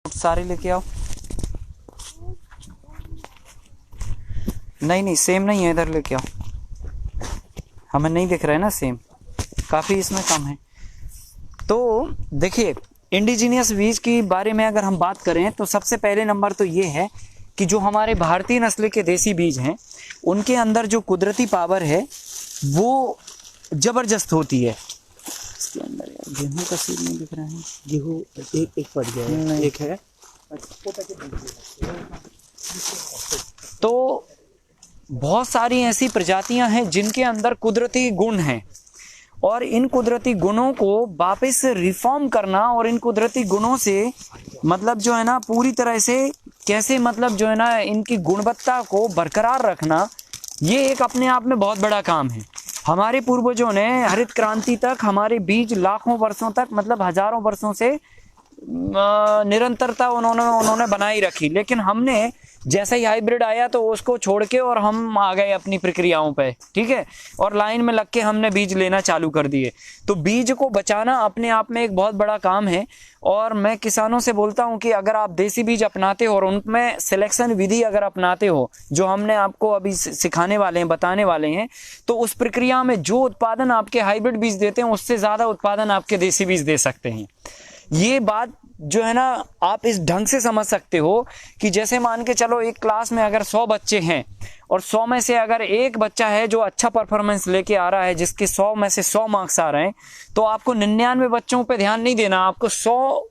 सारे लेके आओ। नहीं सेम नहीं है, इधर लेके आओ। हमें नहीं दिख रहा है ना सेम, काफ़ी इसमें कम है। तो देखिए, इंडिजीनियस बीज की बारे में अगर हम बात करें तो सबसे पहले नंबर तो ये है कि जो हमारे भारतीय नस्ल के देसी बीज हैं उनके अंदर जो कुदरती पावर है वो ज़बरदस्त होती है। इसके अंदर यार गेहूँ का सीड नहीं दिख रहा है। गेहूँ एक पड़ गया है, एक है। तो बहुत सारी ऐसी प्रजातियां हैं जिनके अंदर कुदरती गुण हैं और इन कुदरती गुणों को वापस रिफॉर्म करना और इन कुदरती गुणों से मतलब जो है ना पूरी तरह से कैसे मतलब जो है ना इनकी गुणवत्ता को बरकरार रखना, ये एक अपने आप में बहुत बड़ा काम है। हमारे पूर्वजों ने हरित क्रांति तक हमारे बीज लाखों वर्षों तक मतलब हजारों वर्षों से निरंतरता उन्होंने बनाई रखी, लेकिन हमने जैसे ही हाइब्रिड आया तो उसको छोड़ के और हम आ गए अपनी प्रक्रियाओं पे, ठीक है, और लाइन में लग के हमने बीज लेना चालू कर दिए। तो बीज को बचाना अपने आप में एक बहुत बड़ा काम है और मैं किसानों से बोलता हूं कि अगर आप देसी बीज अपनाते हो और उनमें सिलेक्शन विधि अगर अपनाते हो जो हमने आपको अभी सिखाने वाले हैं, बताने वाले हैं, तो उस प्रक्रिया में जो उत्पादन आपके हाइब्रिड बीज देते हैं उससे ज़्यादा उत्पादन आपके देसी बीज दे सकते हैं। ये बात जो है ना आप इस ढंग से समझ सकते हो कि जैसे मान के चलो एक क्लास में अगर 100 बच्चे हैं और 100 में से अगर एक बच्चा है जो अच्छा परफॉर्मेंस लेके आ रहा है, जिसके 100 में से 100 मार्क्स आ रहे हैं, तो आपको 99 बच्चों पे ध्यान नहीं देना, आपको 100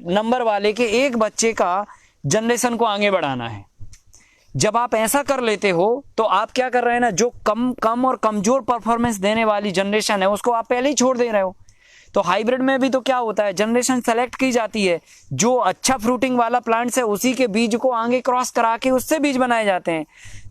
नंबर वाले के एक बच्चे का जनरेशन को आगे बढ़ाना है। जब आप ऐसा कर लेते हो तो आप क्या कर रहे हैं ना, जो कम और कमजोर परफॉर्मेंस देने वाली जनरेशन है उसको आप पहले ही छोड़ दे रहे हो। तो हाइब्रिड में भी तो क्या होता है, जनरेशन सेलेक्ट की जाती है, जो अच्छा फ्रूटिंग वाला प्लांट्स है उसी के बीज को आगे क्रॉस करा के उससे बीज बनाए जाते हैं,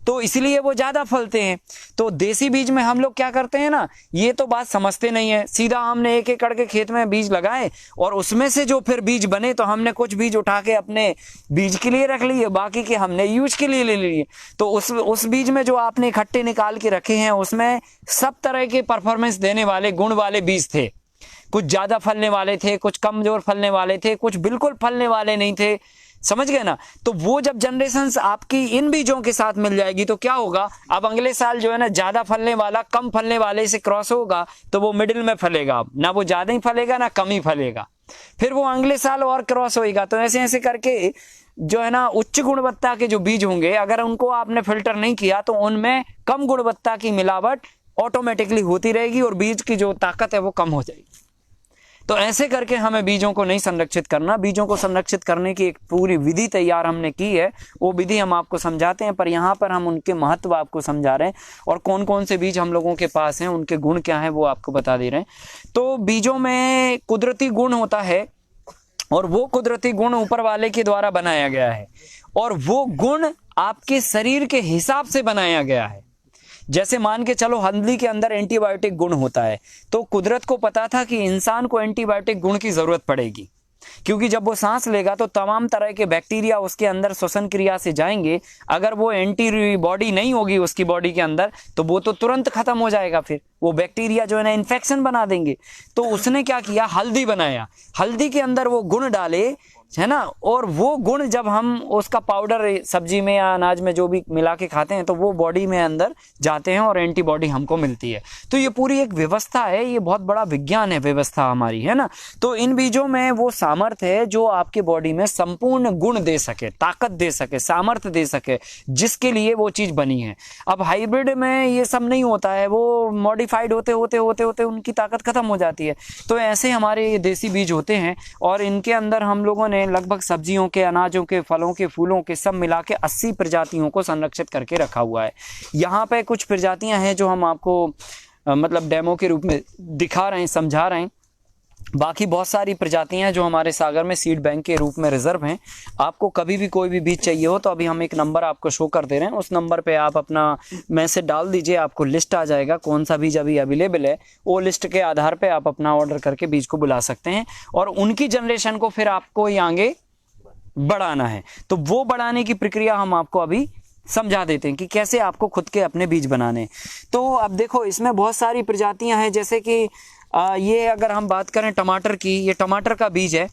तो इसलिए वो ज़्यादा फलते हैं। तो देसी बीज में हम लोग क्या करते हैं ना, ये तो बात समझते नहीं है, सीधा हमने 1 एकड़ के खेत में बीज लगाए और उसमें से जो फिर बीज बने तो हमने कुछ बीज उठा के अपने बीज के लिए रख लिए, बाकी के हमने यूज के लिए ले लिए। तो उस बीज में जो आपने इकट्ठे निकाल के रखे हैं उसमें सब तरह के परफॉर्मेंस देने वाले गुण वाले बीज थे। कुछ ज़्यादा फलने वाले थे, कुछ कमजोर फलने वाले थे, कुछ बिल्कुल फलने वाले नहीं थे, समझ गए ना। तो वो जब जनरेशन्स आपकी इन बीजों के साथ मिल जाएगी तो क्या होगा, अब अगले साल जो है ना ज़्यादा फलने वाला कम फलने वाले से क्रॉस होगा तो वो मिडिल में फलेगा, ना वो ज़्यादा ही फलेगा ना कम ही फलेगा, फिर वो अगले साल और क्रॉस होएगा। तो ऐसे ऐसे करके जो है ना उच्च गुणवत्ता के जो बीज होंगे अगर उनको आपने फिल्टर नहीं किया तो उनमें कम गुणवत्ता की मिलावट ऑटोमेटिकली होती रहेगी और बीज की जो ताकत है वो कम हो जाएगी। तो ऐसे करके हमें बीजों को नहीं संरक्षित करना। बीजों को संरक्षित करने की एक पूरी विधि तैयार हमने की है, वो विधि हम आपको समझाते हैं, पर यहाँ पर हम उनके महत्व आपको समझा रहे हैं और कौन कौन से बीज हम लोगों के पास हैं, उनके गुण क्या हैं वो आपको बता दे रहे हैं। तो बीजों में कुदरती गुण होता है और वो कुदरती गुण ऊपर वाले के द्वारा बनाया गया है और वो गुण आपके शरीर के हिसाब से बनाया गया है। जैसे मान के चलो हल्दी के अंदर एंटीबायोटिक गुण होता है, तो कुदरत को पता था कि इंसान को एंटीबायोटिक गुण की जरूरत पड़ेगी, क्योंकि जब वो सांस लेगा तो तमाम तरह के बैक्टीरिया उसके अंदर श्वसन क्रिया से जाएंगे। अगर वो एंटी बॉडी नहीं होगी उसकी बॉडी के अंदर तो वो तो तुरंत खत्म हो जाएगा, फिर वो बैक्टीरिया जो है ना इन्फेक्शन बना देंगे। तो उसने क्या किया, हल्दी बनाया, हल्दी के अंदर वो गुण डाले, है ना, और वो गुण जब हम उसका पाउडर सब्जी में या अनाज में जो भी मिला के खाते हैं तो वो बॉडी में अंदर जाते हैं और एंटीबॉडी हमको मिलती है। तो ये पूरी एक व्यवस्था है, ये बहुत बड़ा विज्ञान है व्यवस्था हमारी, है ना। तो इन बीजों में वो सामर्थ्य है जो आपके बॉडी में संपूर्ण गुण दे सके, ताकत दे सके, सामर्थ्य दे सके, जिसके लिए वो चीज़ बनी है। अब हाइब्रिड में ये सब नहीं होता है, वो मॉडिफाइड होते होते होते होते उनकी ताकत खत्म हो जाती है। तो ऐसे हमारे ये देसी बीज होते हैं और इनके अंदर हम लोगों ने लगभग सब्जियों के, अनाजों के, फलों के, फूलों के सब मिला के 80 प्रजातियों को संरक्षित करके रखा हुआ है। यहाँ पे कुछ प्रजातियां हैं जो हम आपको मतलब डेमो के रूप में दिखा रहे हैं, समझा रहे हैं। बाकी बहुत सारी प्रजातियां हैं जो हमारे सागर में सीड बैंक के रूप में रिजर्व हैं। आपको कभी भी कोई भी बीज चाहिए हो तो अभी हम एक नंबर आपको शो कर दे रहे हैं, उस नंबर पे आप अपना मैसेज डाल दीजिए, आपको लिस्ट आ जाएगा कौन सा बीज अभी अवेलेबल है। वो लिस्ट के आधार पे आप अपना ऑर्डर करके बीज को बुला सकते हैं और उनकी जनरेशन को फिर आपको ये आगे बढ़ाना है। तो वो बढ़ाने की प्रक्रिया हम आपको अभी समझा देते हैं कि कैसे आपको खुद के अपने बीज बनाने। तो अब देखो इसमें बहुत सारी प्रजातियां हैं, जैसे कि ये अगर हम बात करें टमाटर की, ये टमाटर का बीज है।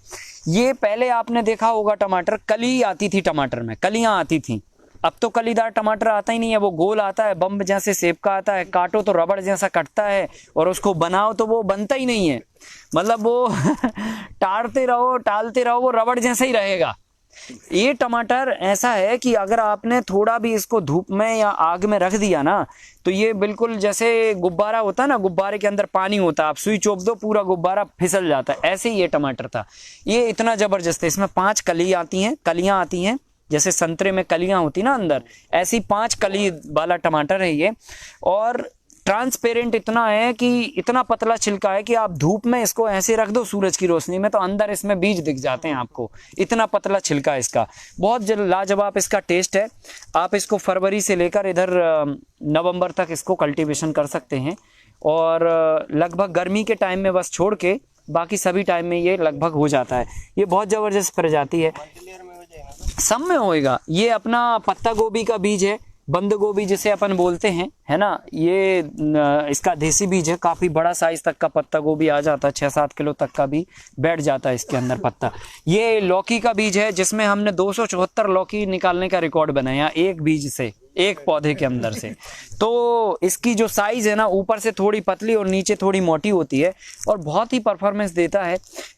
ये पहले आपने देखा होगा टमाटर कली आती थी, टमाटर में कलियां आती थी। अब तो कलीदार टमाटर आता ही नहीं है, वो गोल आता है, बम्ब जैसे शेप का आता है, काटो तो रबड़ जैसा कटता है और उसको बनाओ तो वो बनता ही नहीं है। मतलब वो टालते रहो वो रबड़ जैसा ही रहेगा। ये टमाटर ऐसा है कि अगर आपने थोड़ा भी इसको धूप में या आग में रख दिया ना, तो ये बिल्कुल जैसे गुब्बारा होता है ना, गुब्बारे के अंदर पानी होता है, आप सुई चोप दो पूरा गुब्बारा फिसल जाता है, ऐसे ही ये टमाटर था। ये इतना जबरदस्त है। इसमें 5 कलियां आती हैं, जैसे संतरे में कलियां होती ना अंदर, ऐसी 5 कली वाला टमाटर है ये। और ट्रांसपेरेंट इतना है कि इतना पतला छिलका है कि आप धूप में इसको ऐसे रख दो सूरज की रोशनी में, तो अंदर इसमें बीज दिख जाते हैं आपको, इतना पतला छिलका है इसका। बहुत लाजवाब इसका टेस्ट है। आप इसको फरवरी से लेकर इधर नवंबर तक इसको कल्टीवेशन कर सकते हैं, और लगभग गर्मी के टाइम में बस छोड़ के बाकी सभी टाइम में ये लगभग हो जाता है। ये बहुत ज़बरदस्त प्रजाति है, सब में होएगा। ये अपना पत्ता गोभी का बीज है, बंद गोभी जिसे अपन बोलते हैं, है ना, ये इसका देसी बीज है। काफ़ी बड़ा साइज तक का पत्ता गोभी आ जाता है, 6-7 किलो तक का भी बैठ जाता है इसके अंदर पत्ता। ये लौकी का बीज है, जिसमें हमने 274 लौकी निकालने का रिकॉर्ड बनाया एक बीज से, एक पौधे के अंदर से। तो इसकी जो साइज है ना, ऊपर से थोड़ी पतली और नीचे थोड़ी मोटी होती है, और बहुत ही परफॉर्मेंस देता है।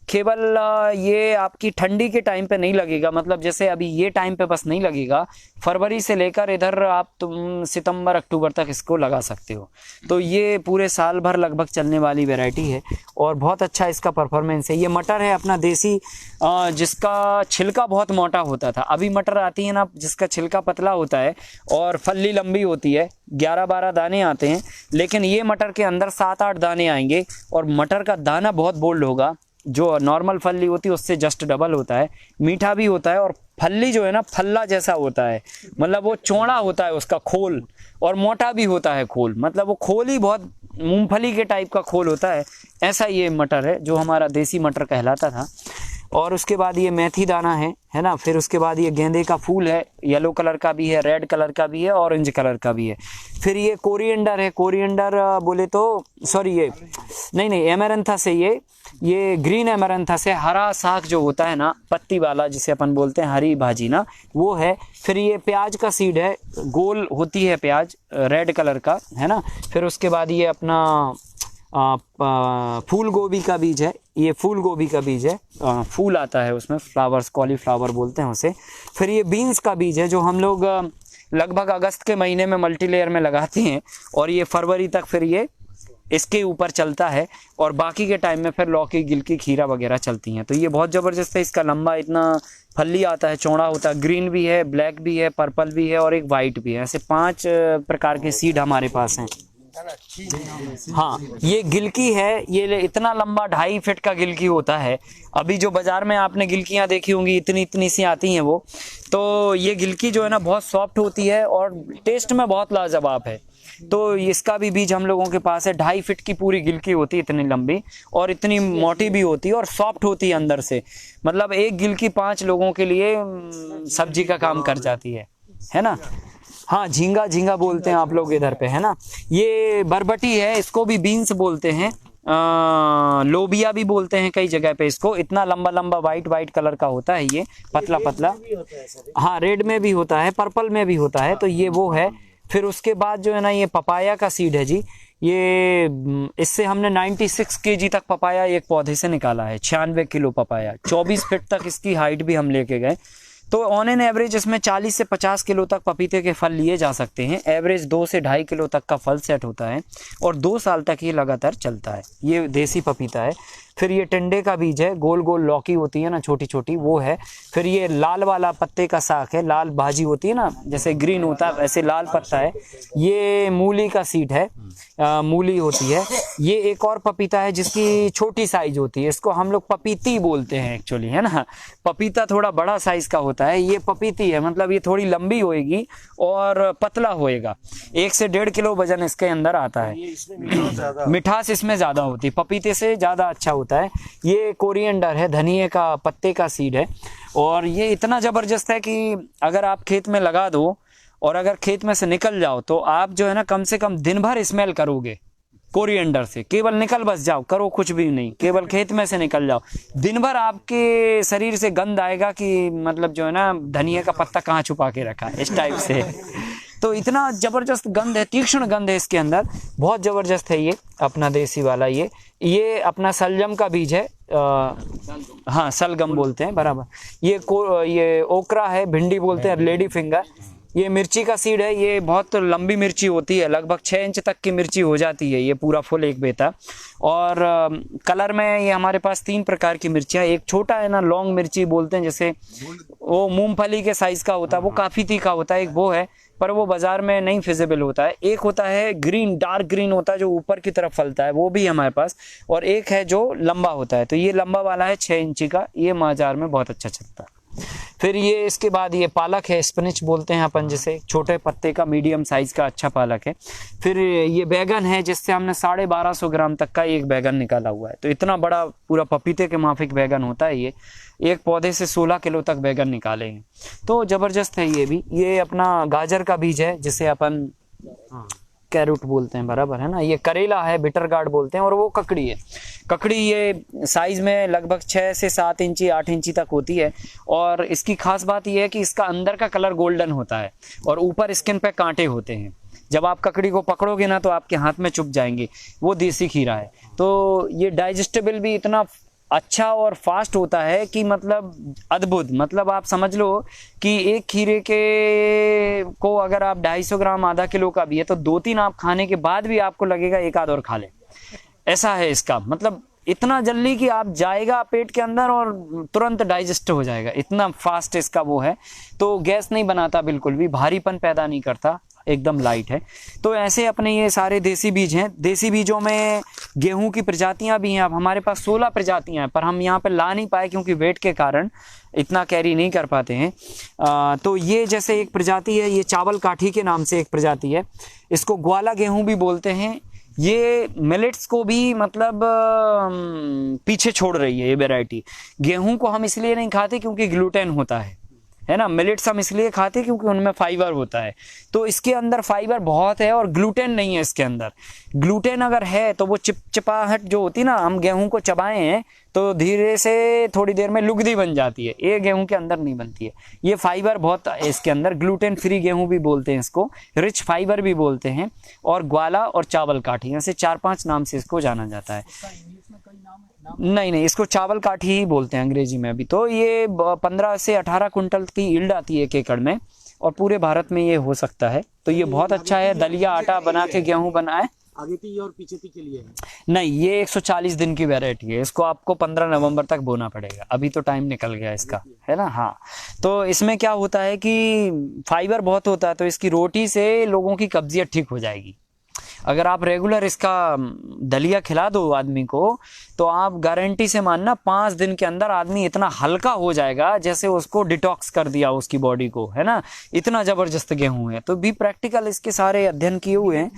केवल ये आपकी ठंडी के टाइम पे नहीं लगेगा, मतलब जैसे अभी ये टाइम पे बस नहीं लगेगा, फरवरी से लेकर इधर आप तुम सितंबर अक्टूबर तक इसको लगा सकते हो। तो ये पूरे साल भर लगभग चलने वाली वैरायटी है, और बहुत अच्छा इसका परफॉर्मेंस है। ये मटर है अपना देसी, जिसका छिलका बहुत मोटा होता था। अभी मटर आती है ना जिसका छिलका पतला होता है और फल्ली लंबी होती है, 11-12 दाने आते हैं, लेकिन ये मटर के अंदर 7-8 दाने आएंगे, और मटर का दाना बहुत बोल्ड होगा। जो नॉर्मल फल्ली होती है उससे जस्ट डबल होता है, मीठा भी होता है, और फल्ली जो है ना फल्ला जैसा होता है, मतलब वो चौड़ा होता है उसका खोल, और मोटा भी होता है खोल, मतलब वो खोल ही बहुत मूंगफली के टाइप का खोल होता है। ऐसा ये मटर है जो हमारा देसी मटर कहलाता था। और उसके बाद ये मेथी दाना है ना। फिर उसके बाद ये गेंदे का फूल है, येलो कलर का भी है, रेड कलर का भी है, ऑरेंज कलर का भी है। फिर ये कोरिएंडर है, कोरिएंडर बोले तो सॉरी ये नहीं एमेरंथस है, ये ग्रीन एमेरंथस है, हरा साग जो होता है ना पत्ती वाला, जिसे अपन बोलते हैं हरी भाजी ना, वो है। फिर ये प्याज का सीड है, गोल होती है प्याज, रेड कलर का, है ना। फिर उसके बाद ये अपना फूल गोभी का बीज है, ये फूल गोभी का बीज है, फूल आता है उसमें, फ्लावर्स, कॉलीफ्लावर बोलते हैं उसे। फिर ये बीन्स का बीज है, जो हम लोग लगभग अगस्त के महीने में मल्टीलेयर में लगाते हैं, और ये फरवरी तक फिर ये इसके ऊपर चलता है, और बाकी के टाइम में फिर लौकी, गिलकी, खीरा वगैरह चलती हैं। तो ये बहुत ज़बरदस्त है। इसका लंबा इतना फल्ली आता है, चौड़ा होता है, ग्रीन भी है, ब्लैक भी है, पर्पल भी है, और एक वाइट भी है। ऐसे 5 प्रकार के सीड हमारे पास हैं। हाँ, ये गिलकी है, ये इतना लंबा 2.5 फीट का गिलकी होता है। अभी जो बाजार में आपने गिलकियां देखी होंगी इतनी इतनी सी आती हैं वो, तो ये गिलकी जो है ना बहुत सॉफ्ट होती है और टेस्ट में बहुत लाजवाब है। तो इसका भी बीज हम लोगों के पास है। 2.5 फीट की पूरी गिलकी होती है, इतनी लंबी और इतनी मोटी भी होती है और सॉफ्ट होती है अंदर से। मतलब एक गिलकी 5 लोगों के लिए सब्जी का काम कर जाती है ना। हाँ, झींगा झींगा बोलते हैं आप लोग इधर पे, है ना। ये बरबटी है, इसको भी बीन्स बोलते हैं, लोबिया भी बोलते हैं कई जगह पे इसको। इतना लंबा लंबा वाइट कलर का होता है ये, पतला पतला। हाँ, रेड में भी होता है, पर्पल में भी होता है, तो ये वो है। फिर उसके बाद जो है ना ये पपाया का सीड है जी। ये इससे हमने 96 केजी तक पपाया एक पौधे से निकाला है। 96 किलो पपाया, 24 फीट तक इसकी हाइट भी हम लेके गए। तो ऑन एन एवरेज इसमें 40 से 50 किलो तक पपीते के फल लिए जा सकते हैं। एवरेज 2 से 2.5 किलो तक का फल सेट होता है और 2 साल तक ये लगातार चलता है। ये देसी पपीता है। फिर ये टिंडे का बीज है, गोल गोल लौकी होती है ना छोटी छोटी, वो है। फिर ये लाल वाला पत्ते का साग है, लाल भाजी होती है ना, जैसे ग्रीन होता है वैसे लाल पत्ता है। ये मूली का सीड है, मूली होती है। ये एक और पपीता है जिसकी छोटी साइज होती है, इसको हम लोग पपीती बोलते हैं एक्चुअली, है ना। पपीता थोड़ा बड़ा साइज का होता है, ये पपीती है, मतलब ये थोड़ी लंबी होएगी और पतला होएगा। 1 से 1.5 किलो वजन इसके अंदर आता है। मिठास इसमें ज्यादा होती है, पपीते से ज्यादा अच्छा होता है। ये कोरिएंडर है, धनिये का पत्ते का सीड है और ये इतना जबरदस्त है कि अगर आप खेत में लगा दो और अगर खेत में से निकल जाओ तो आप जो है ना कम से कम दिन भर स्मेल करोगे। कोरिएंडर से केवल निकल बस जाओ, करो कुछ भी नहीं, केवल खेत में से निकल जाओ, दिन भर आपके शरीर से गंध आएगा कि मतलब जो है ना धनिया का पत्ता कहाँ छुपा के रखा है, इस टाइप से। तो इतना जबरदस्त गंध है, तीक्ष्ण गंध है इसके अंदर, बहुत जबरदस्त है ये अपना देसी वाला। ये अपना सलजम का बीज है, हाँ सलगम बोलते हैं बराबर। ये ओकरा है, भिंडी बोलते हैं, लेडी फिंगर। ये मिर्ची का सीड है, ये बहुत लंबी मिर्ची होती है, लगभग 6 इंच तक की मिर्ची हो जाती है ये पूरा फुल एक बेता। और कलर में ये हमारे पास 3 प्रकार की मिर्चियाँ, एक छोटा है ना लौंग मिर्ची बोलते हैं, जैसे वो मूंगफली के साइज का होता है, वो काफ़ी तीखा होता है, एक वो है पर वो बाजार में नहीं फिजिबल होता है। एक होता है ग्रीन, डार्क ग्रीन होता है जो ऊपर की तरफ फलता है, वो भी हमारे पास। और एक है जो लंबा होता है, तो ये लंबा वाला है 6 इंची का, ये बाजार में बहुत अच्छा चलता है। फिर ये इसके बाद ये पालक है, स्पिनच बोलते हैं अपन जिसे, छोटे पत्ते का मीडियम साइज का अच्छा पालक है। फिर ये बैगन है, जिससे हमने 1250 ग्राम तक का एक बैगन निकाला हुआ है। तो इतना बड़ा पूरा पपीते के माफिक बैगन होता है ये, एक पौधे से 16 किलो तक बैगन निकाले हैं, तो जबरदस्त है ये भी। ये अपना गाजर का बीज है जिसे अपन कैरोट बोलते हैं बराबर है ना। ये करेला है, बिटर गार्ड बोलते हैं। और वो ककड़ी है, ककड़ी ये साइज में लगभग 6 से 7 इंची 8 इंची तक होती है। और इसकी खास बात यह है कि इसका अंदर का कलर गोल्डन होता है और ऊपर स्किन पे कांटे होते हैं। जब आप ककड़ी को पकड़ोगे ना तो आपके हाथ में चुभ जाएंगे। वो देसी खीरा है, तो ये डाइजेस्टेबल भी इतना अच्छा और फास्ट होता है कि मतलब अद्भुत। मतलब आप समझ लो कि एक खीरे के को अगर आप 250 ग्राम आधा किलो का भी है तो 2-3 आप खाने के बाद भी आपको लगेगा एक आध और खा ले, ऐसा है इसका। मतलब इतना जल्दी कि आप जाएगा पेट के अंदर और तुरंत डाइजेस्ट हो जाएगा, इतना फास्ट इसका वो है। तो गैस नहीं बनाता बिल्कुल भी, भारीपन पैदा नहीं करता, एकदम लाइट है। तो ऐसे अपने ये सारे देसी बीज हैं। देसी बीजों में गेहूं की प्रजातियां भी हैं। अब हमारे पास 16 प्रजातियां हैं, पर हम यहाँ पे ला नहीं पाए क्योंकि वेट के कारण इतना कैरी नहीं कर पाते हैं। तो ये जैसे एक प्रजाति है, ये चावल काठी के नाम से एक प्रजाति है, इसको ग्वाला गेहूं भी बोलते हैं। ये मिलेट्स को भी मतलब पीछे छोड़ रही है ये वैरायटी। गेहूं को हम इसलिए नहीं खाते क्योंकि ग्लूटेन होता है ना। मिलेट्स हम इसलिए खाते क्योंकि उनमें फाइबर होता है, तो इसके अंदर फाइबर बहुत है और ग्लूटेन नहीं है इसके अंदर। ग्लूटेन अगर है तो वो चिपचिपाहट जो होती ना, हम गेहूं को चबाए हैं तो धीरे से थोड़ी देर में लुगदी बन जाती है, ये गेहूं के अंदर नहीं बनती है। ये फाइबर बहुत है इसके अंदर, ग्लूटेन फ्री गेहूं भी बोलते हैं इसको, रिच फाइबर भी बोलते हैं। और ग्वाला और चावल काठी, ऐसे 4-5 नाम से इसको जाना जाता है। नहीं, इसको चावल काठी ही बोलते हैं अंग्रेजी में अभी। तो ये 15 से 18 कुंटल की यील्ड आती है 1 एकड़ में, और पूरे भारत में ये हो सकता है। तो ये बहुत अच्छा है, दलिया आटा बना के गेहूं बनाए। आगे की और पीछे के लिए है? नहीं, ये 140 दिन की वैरायटी है, इसको आपको 15 नवंबर तक बोना पड़ेगा, अभी तो टाइम निकल गया इसका, है ना। हाँ, तो इसमें क्या होता है कि फाइबर बहुत होता है, तो इसकी रोटी से लोगों की कब्जियत ठीक हो जाएगी। अगर आप रेगुलर इसका दलिया खिला दो आदमी को तो आप गारंटी से मानना 5 दिन के अंदर आदमी इतना हल्का हो जाएगा जैसे उसको डिटॉक्स कर दिया उसकी बॉडी को, है ना। इतना जबरदस्त गेहूं है। तो भी प्रैक्टिकल इसके सारे अध्ययन किए हुए हैं।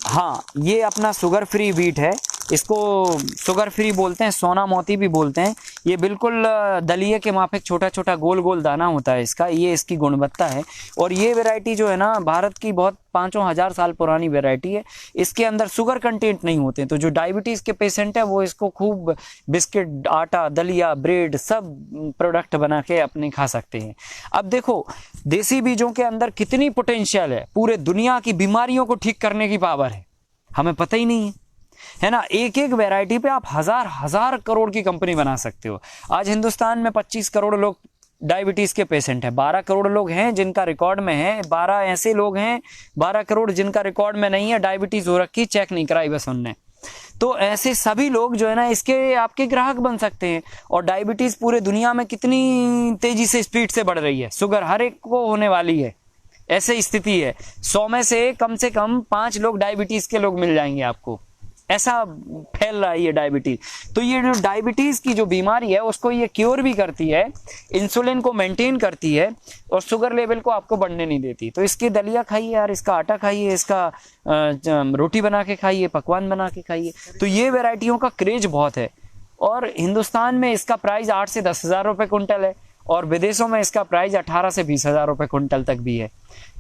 हाँ, ये अपना शुगर फ्री व्हीट है, इसको शुगर फ्री बोलते हैं, सोना मोती भी बोलते हैं। ये बिल्कुल दलिये के माफिक छोटा छोटा गोल गोल दाना होता है इसका, ये इसकी गुणवत्ता है। और ये वैरायटी जो है ना, भारत की बहुत 5,000 साल पुरानी वैरायटी है। इसके अंदर शुगर कंटेंट नहीं होते, तो जो डायबिटीज के पेशेंट है वो इसको खूब बिस्किट, आटा, दलिया, ब्रेड सब प्रोडक्ट बना के अपने खा सकते हैं। अब देखो देसी बीजों के अंदर कितनी पोटेंशियल है, पूरे दुनिया की बीमारियों को ठीक करने की पावर है, हमें पता ही नहीं है ना। एक एक वैरायटी पे आप हजार करोड़ की कंपनी बना सकते हो। आज हिंदुस्तान में 25 करोड़ लोग डायबिटीज के पेशेंट हैं, 12 करोड़ लोग हैं जिनका रिकॉर्ड में है, 12 ऐसे लोग हैं 12 करोड़ जिनका रिकॉर्ड में नहीं है, डायबिटीज हो रखी, चेक नहीं कराई बस उनने। तो ऐसे सभी लोग जो है ना इसके आपके ग्राहक बन सकते हैं। और डायबिटीज पूरे दुनिया में कितनी तेजी से स्पीड से बढ़ रही है, शुगर हर एक को होने वाली है, ऐसे स्थिति है। 100 में से कम 5 लोग डायबिटीज के लोग मिल जाएंगे आपको, ऐसा फैल रहा है ये डायबिटीज। तो ये जो डायबिटीज की जो बीमारी है उसको ये क्योर भी करती है, इंसुलिन को मेंटेन करती है और शुगर लेवल को आपको बढ़ने नहीं देती। तो इसके दलिया खाइए यार, इसका आटा खाइए, इसका रोटी बना के खाइए, पकवान बना के खाइए। तो ये वैरायटियों का क्रेज बहुत है और हिंदुस्तान में इसका प्राइस 8 से 10 हज़ार रुपये कुंटल है। और विदेशों में इसका प्राइस 18 से 20 हज़ार रुपये कुंटल तक भी है।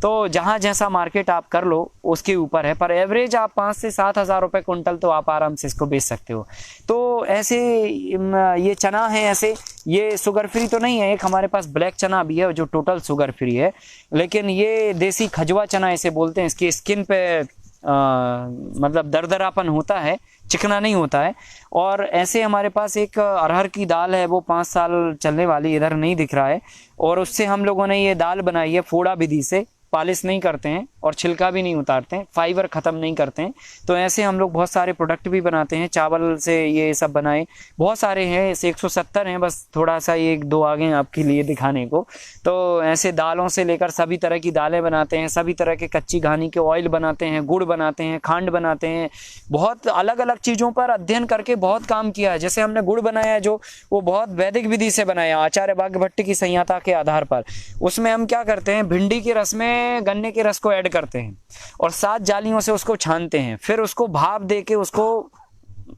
तो जहाँ जैसा मार्केट आप कर लो उसके ऊपर है, पर एवरेज आप 5 से 7 हज़ार रुपये कुंटल तो आप आराम से इसको बेच सकते हो। तो ऐसे ये चना है, ऐसे ये शुगर फ्री तो नहीं है, एक हमारे पास ब्लैक चना भी है जो टोटल शुगर फ्री है, लेकिन ये देसी खजवा चना ऐसे बोलते हैं। इसकी स्किन पे मतलब दरदरापन होता है, चिकना नहीं होता है। और ऐसे हमारे पास एक अरहर की दाल है, वो 5 साल चलने वाली, इधर नहीं दिख रहा है, और उससे हम लोगों ने ये दाल बनाई है फोड़ा विधि से, पॉलिश नहीं करते हैं और छिलका भी नहीं उतारते हैं, फाइबर ख़त्म नहीं करते हैं। तो ऐसे हम लोग बहुत सारे प्रोडक्ट भी बनाते हैं, चावल से ये सब बनाए बहुत सारे हैं, ऐसे 170 हैं, बस थोड़ा सा ये 1-2 आ गए आपके लिए दिखाने को। तो ऐसे दालों से लेकर सभी तरह की दालें बनाते हैं, सभी तरह के कच्ची घानी के ऑयल बनाते हैं, गुड़ बनाते हैं, खांड बनाते हैं, बहुत अलग अलग चीज़ों पर अध्ययन करके बहुत काम किया है। जैसे हमने गुड़ बनाया जो, वो बहुत वैदिक विधि से बनाया, आचार्य वाग्भट्ट की संहिता के आधार पर। उसमें हम क्या करते हैं, भिंडी के रस में गन्ने के रस को ऐड करते हैं और 7 जालियों से उसको छानते हैं, फिर उसको भाप दे के उसको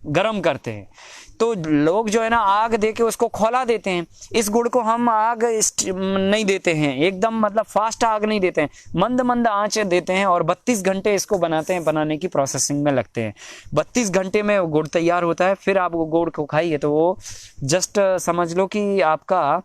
गरम करते हैं। तो लोग जो है ना आग दे के उसको खौला देते हैं। इस गुड़ को हम आग नहीं देते हैं, एकदम मतलब फास्ट आग नहीं देते हैं, मंद मंद आंच देते हैं और 32 घंटे इसको बनाते हैं, बनाने की प्रोसेसिंग में लगते हैं। 32 घंटे में गुड़ तैयार होता है। फिर आप वो गुड़ को खाइए तो वो जस्ट समझ लो कि आपका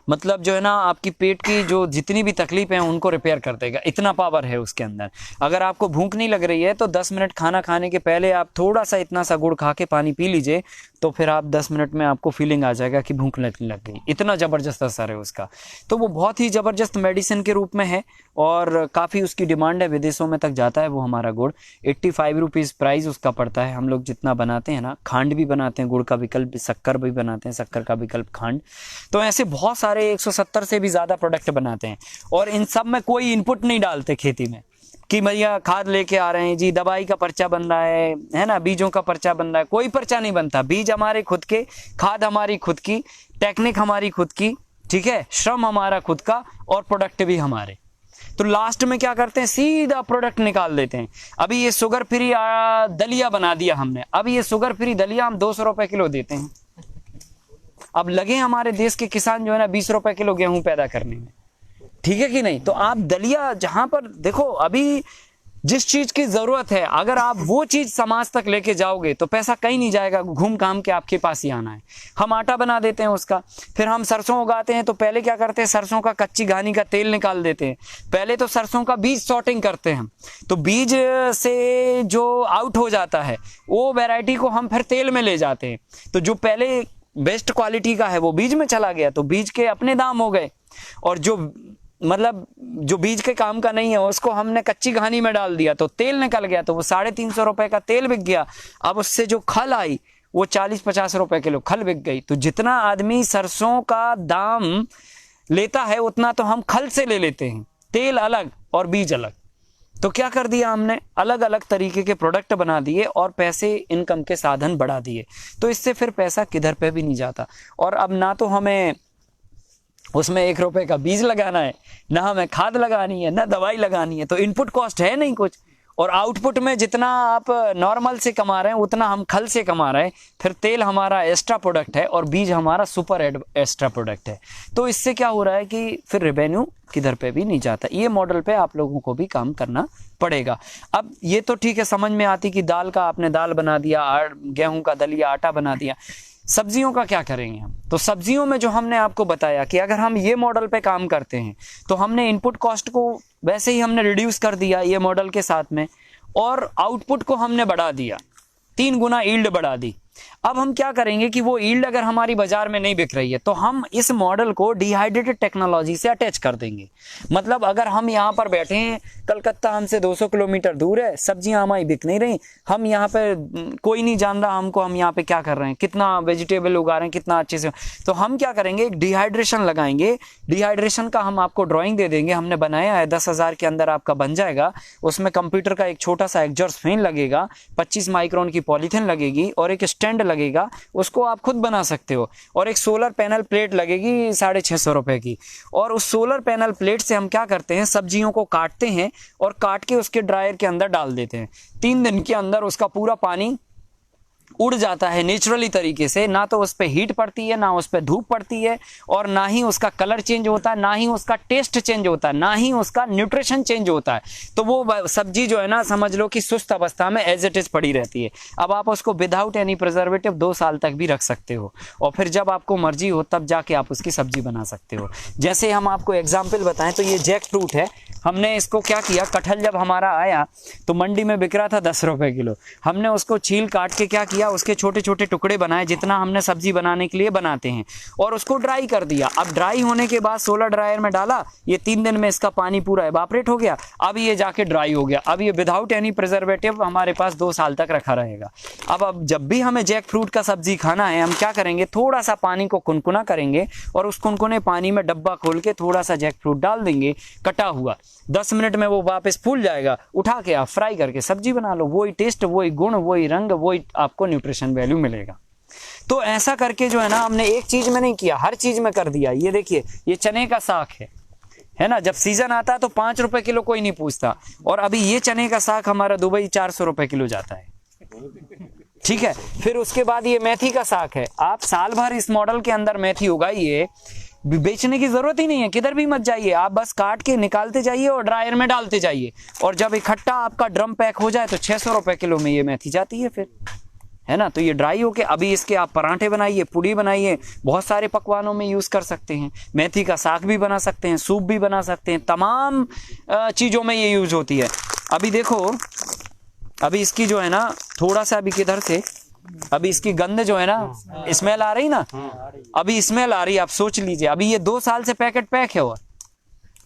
मतलब जो है ना आपकी पेट की जो जितनी भी तकलीफ है उनको रिपेयर कर देगा, इतना पावर है उसके अंदर। अगर आपको भूख नहीं लग रही है तो 10 मिनट खाना खाने के पहले आप थोड़ा सा इतना सा गुड़ खा के पानी पी लीजिए, तो फिर आप 10 मिनट में आपको फीलिंग आ जाएगा कि भूख लगने लग गई, इतना ज़बरदस्त असर है उसका। तो वो बहुत ही ज़बरदस्त मेडिसिन के रूप में है और काफ़ी उसकी डिमांड है, विदेशों में तक जाता है वो हमारा गुड़। 85 रुपीज़ प्राइस उसका पड़ता है। हम लोग जितना बनाते हैं ना, खांड भी बनाते हैं, गुड़ का विकल्प शक्कर भी बनाते हैं, शक्कर का विकल्प खांड। तो ऐसे बहुत सारे 170 से भी ज़्यादा प्रोडक्ट बनाते हैं और इन सब में कोई इनपुट नहीं डालते खेती में कि भैया खाद लेके आ रहे हैं जी, दवाई का पर्चा बन रहा है ना, बीजों का पर्चा बन रहा है, कोई पर्चा नहीं बनता। बीज हमारे खुद के, खाद हमारी खुद की, टेक्निक हमारी खुद की, ठीक है, श्रम हमारा खुद का और प्रोडक्ट भी हमारे। तो लास्ट में क्या करते हैं, सीधा प्रोडक्ट निकाल देते हैं। अभी ये शुगर फ्री दलिया बना दिया हमने, अब ये शुगर फ्री दलिया हम 200 रुपए किलो देते हैं। अब लगे हमारे देश के किसान जो है ना 20 रुपए किलो गेहूं पैदा करने में, ठीक है कि नहीं। तो आप दलिया जहां पर देखो, अभी जिस चीज की जरूरत है अगर आप वो चीज समाज तक लेके जाओगे तो पैसा कहीं नहीं जाएगा, घूम घाम के आपके पास ही आना है। हम आटा बना देते हैं उसका, फिर हम सरसों उगाते हैं तो पहले क्या करते हैं, सरसों का कच्ची घानी का तेल निकाल देते हैं। पहले तो सरसों का बीज सॉर्टिंग करते हैं हम, तो बीज से जो आउट हो जाता है वो वैरायटी को हम फिर तेल में ले जाते हैं। तो जो पहले बेस्ट क्वालिटी का है वो बीज में चला गया, तो बीज के अपने दाम हो गए, और जो मतलब जो बीज के काम का नहीं है उसको हमने कच्ची घानी में डाल दिया तो तेल निकल गया, तो वो 350 रुपए का तेल बिक गया। अब उससे जो खल आई वो 40-50 रुपए किलो खल बिक गई। तो जितना आदमी सरसों का दाम लेता है उतना तो हम खल से ले लेते हैं, तेल अलग और बीज अलग। तो क्या कर दिया हमने, अलग अलग तरीके के प्रोडक्ट बना दिए और पैसे इनकम के साधन बढ़ा दिए। तो इससे फिर पैसा किधर पे भी नहीं जाता। और अब ना तो हमें उसमें 1 रुपए का बीज लगाना है, ना हमें खाद लगानी है, ना दवाई लगानी है, तो इनपुट कॉस्ट है नहीं कुछ। और आउटपुट में जितना आप नॉर्मल से कमा रहे हैं उतना हम खल से कमा रहे हैं। फिर तेल हमारा एक्स्ट्रा प्रोडक्ट है और बीज हमारा सुपर एक्स्ट्रा प्रोडक्ट है। तो इससे क्या हो रहा है कि फिर रेवेन्यू किधर पे भी नहीं जाता। ये मॉडल पे आप लोगों को भी काम करना पड़ेगा। अब ये तो ठीक है, समझ में आती कि दाल का आपने दाल बना दिया, गेहूं का दलिया आटा बना दिया। सब्जियों का क्या करेंगे हम, तो सब्जियों में जो हमने आपको बताया कि अगर हम ये मॉडल पे काम करते हैं तो हमने इनपुट कॉस्ट को वैसे ही हमने रिड्यूस कर दिया ये मॉडल के साथ में, और आउटपुट को हमने बढ़ा दिया, 3 गुना यील्ड बढ़ा दी। अब हम क्या करेंगे कि वो यील्ड अगर हमारी बाजार में नहीं बिक रही है तो हम इस मॉडल को डिहाइड्रेटेड टेक्नोलॉजी से अटैच कर देंगे। मतलब अगर हम यहाँ पर बैठे हैं, कलकत्ता हमसे 200 किलोमीटर दूर है, सब्जियां हमारी बिक नहीं रही, हम यहाँ पे कोई नहीं जान रहा हमको हम यहाँ पे क्या कर रहे हैं, कितना वेजिटेबल उगा रहे हैं, कितना अच्छे से, तो हम क्या करेंगे, एक डिहाइड्रेशन लगाएंगे। डिहाइड्रेशन का हम आपको ड्राइंग दे देंगे, हमने बनाया है, 10,000 के अंदर आपका बन जाएगा। उसमें कंप्यूटर का एक छोटा सा एग्जॉस्ट फैन लगेगा, 25 माइक्रोन की पॉलीथिन लगेगी और एक स्टैंड लगेगा, उसको आप खुद बना सकते हो। और एक सोलर पैनल प्लेट लगेगी 650 रुपए की। और उस सोलर पैनल प्लेट से हम क्या करते हैं, सब्जियों को काटते हैं और काट के उसके ड्रायर के अंदर डाल देते हैं। 3 दिन के अंदर उसका पूरा पानी उड़ जाता है नेचुरली तरीके से, ना तो उस पर हीट पड़ती है, ना उस पर धूप पड़ती है, और ना ही उसका कलर चेंज होता है, ना ही उसका टेस्ट चेंज होता है, ना ही उसका न्यूट्रिशन चेंज होता है। तो वो सब्जी जो है ना, समझ लो कि सुस्त अवस्था में एज इट इज पड़ी रहती है। अब आप उसको विदाउट एनी प्रिजर्वेटिव 2 साल तक भी रख सकते हो, और फिर जब आपको मर्जी हो तब जाके आप उसकी सब्जी बना सकते हो। जैसे हम आपको एग्जाम्पल बताएं तो ये जैक फ्रूट है। हमने इसको क्या किया, कटहल जब हमारा आया तो मंडी में बिक रहा था 10 रुपए किलो। हमने उसको छील काट के क्या किया, उसके छोटे छोटे टुकड़े बनाए, जितना हमने सब्जी बनाने के लिए बनाते हैं, और उसको ड्राई कर दिया। अब ड्राई होने के बाद सोलर ड्रायर में डाला, ये 3 दिन में इसका पानी पूरा एवापोरेट हो गया। अब ये जाके ड्राई हो गया। अब ये विदाउट एनी प्रिजर्वेटिव हमारे पास 2 साल तक रखा रहेगा। अब जब भी हमें जैक फ्रूट का सब्जी खाना है, हम क्या करेंगे, थोड़ा सा पानी को कुनकुना करेंगे और उस कुनकुने पानी में डब्बा खोल के थोड़ा सा जैक फ्रूट डाल देंगे कटा हुआ, 10 मिनट में वो वापस फूल जाएगा। उठा के आप फ्राई करके सब्जी बना लो, वही टेस्ट, वही गुण, वही रंग, वही आपको न्यूट्रिशन वैल्यू मिलेगा। तो ऐसा करके जो है ना, हमने एक चीज में नहीं किया, हर चीज में कर दिया। ये देखिए, ये चने का साग है ना, जब सीजन आता है तो 5 रुपए किलो कोई नहीं पूछता, और अभी ये चने का साग हमारा दुबई 400 रुपए किलो जाता है, ठीक है। फिर उसके बाद ये मेथी का साग है। आप साल भर इस मॉडल के अंदर मेथी उगाइए, बेचने की जरूरत ही नहीं है, किधर भी मत जाइए, आप बस काट के निकालते जाइए और ड्रायर में डालते जाइए, और जब इकट्ठा आपका ड्रम पैक हो जाए तो 600 रुपए किलो में ये मेथी जाती है फिर, है ना। तो ये ड्राई होके अभी इसके आप पराठे बनाइए, पूड़ी बनाइए, बहुत सारे पकवानों में यूज कर सकते हैं। मेथी का साग भी बना सकते हैं, सूप भी बना सकते हैं, तमाम चीजों में ये यूज होती है। अभी देखो, अभी इसकी जो है ना, थोड़ा सा अभी किधर से, अभी इसकी गंध जो है ना, स्मेल आ रही ना, अभी स्मेल आ रही है। आप सोच लीजिए, अभी ये 2 साल से पैकेट पैक है, और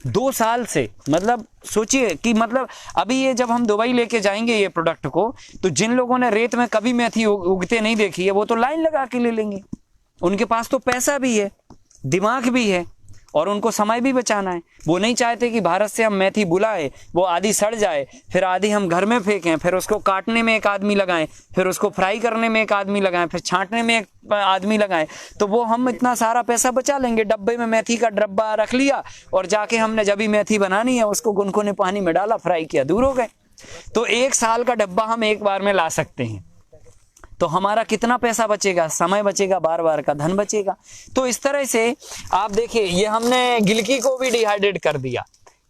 2 साल से, मतलब सोचिए कि मतलब अभी ये जब हम दुबई लेके जाएंगे ये प्रोडक्ट को, तो जिन लोगों ने रेत में कभी मेथी उगते नहीं देखी है, वो तो लाइन लगा के ले लेंगे। उनके पास तो पैसा भी है, दिमाग भी है, और उनको समय भी बचाना है। वो नहीं चाहते कि भारत से हम मेथी बुलाएं, वो आधी सड़ जाए, फिर आधी हम घर में फेंकें, फिर उसको काटने में एक आदमी लगाएं, फिर उसको फ्राई करने में एक आदमी लगाएं, फिर छांटने में एक आदमी लगाएं। तो वो हम इतना सारा पैसा बचा लेंगे। डब्बे में मेथी का डब्बा रख लिया, और जाके हमने जब भी मेथी बनानी है उसको गुनगुने पानी में डाला, फ्राई किया, दूर हो गए। तो 1 साल का डब्बा हम एक बार में ला सकते हैं। तो हमारा कितना पैसा बचेगा, समय बचेगा, बार बार का धन बचेगा। तो इस तरह से आप देखिए, ये हमने गिलकी को भी डिहाइड्रेट कर दिया।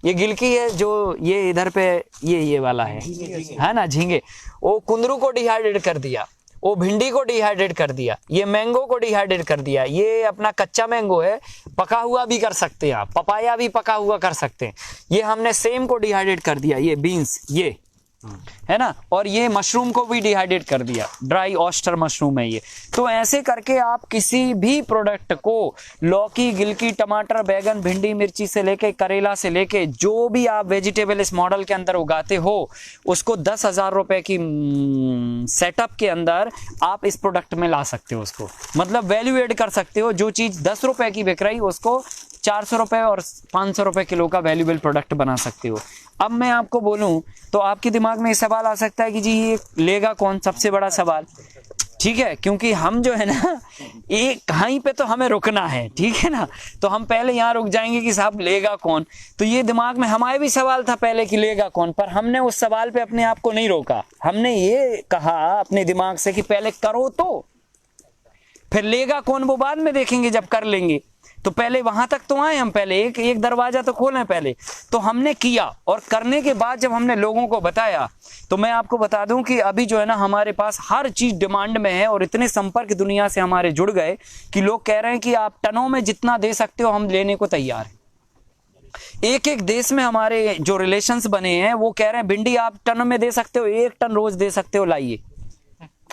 ये गिलकी है जो ये इधर पे ये वाला है ना, झींगे, वो कुंदरू को डिहाइड्रेट कर दिया, वो भिंडी को डिहाइड्रेट कर दिया, ये मैंगो को डिहाइड्रेट कर दिया। ये अपना कच्चा मैंगो है, पका हुआ भी कर सकते हैं आप, पपाया भी पका हुआ कर सकते हैं। ये हमने सेम को डिहाइड्रेट कर दिया, ये बीन्स, ये है ना, और ये मशरूम को भी डिहाइड्रेट कर दिया, ड्राई ऑयस्टर मशरूम है ये। तो ऐसे करके आप किसी भी प्रोडक्ट को, लौकी, गिलकी, टमाटर, बैगन, भिंडी, मिर्ची से लेके, करेला से लेके, जो भी आप वेजिटेबल इस मॉडल के अंदर उगाते हो, उसको 10,000 रुपए की सेटअप के अंदर आप इस प्रोडक्ट में ला सकते हो। उसको मतलब वैल्यू एड कर सकते हो। जो चीज 10 रुपए की बिक रही, उसको 400 रुपए और 500 रुपए किलो का वैल्यूएबल प्रोडक्ट बना सकते हो। अब मैं आपको बोलूं तो आपके दिमाग में ये सवाल आ सकता है कि जी ये लेगा कौन, सबसे बड़ा सवाल, ठीक है, क्योंकि हम जो है ना, ये कहीं पे तो हमें रुकना है, ठीक है ना। तो हम पहले यहाँ रुक जाएंगे कि साहब लेगा कौन। तो ये दिमाग में हमारे भी सवाल था पहले कि लेगा कौन, पर हमने उस सवाल पे अपने आप को नहीं रोका। हमने ये कहा अपने दिमाग से कि पहले करो, तो फिर लेगा कौन वो बाद में देखेंगे जब कर लेंगे। तो पहले वहां तक तो आए हम, पहले एक दरवाजा तो खोलें पहले। तो हमने किया, और करने के बाद जब हमने लोगों को बताया, तो मैं आपको बता दूं कि अभी जो है ना, हमारे पास हर चीज डिमांड में है, और इतने संपर्क दुनिया से हमारे जुड़ गए कि लोग कह रहे हैं कि आप टनों में जितना दे सकते हो हम लेने को तैयार हैं। एक एक देश में हमारे जो रिलेशंस बने हैं वो कह रहे हैं भिंडी आप टन में दे सकते हो, 1 टन रोज दे सकते हो, लाइए,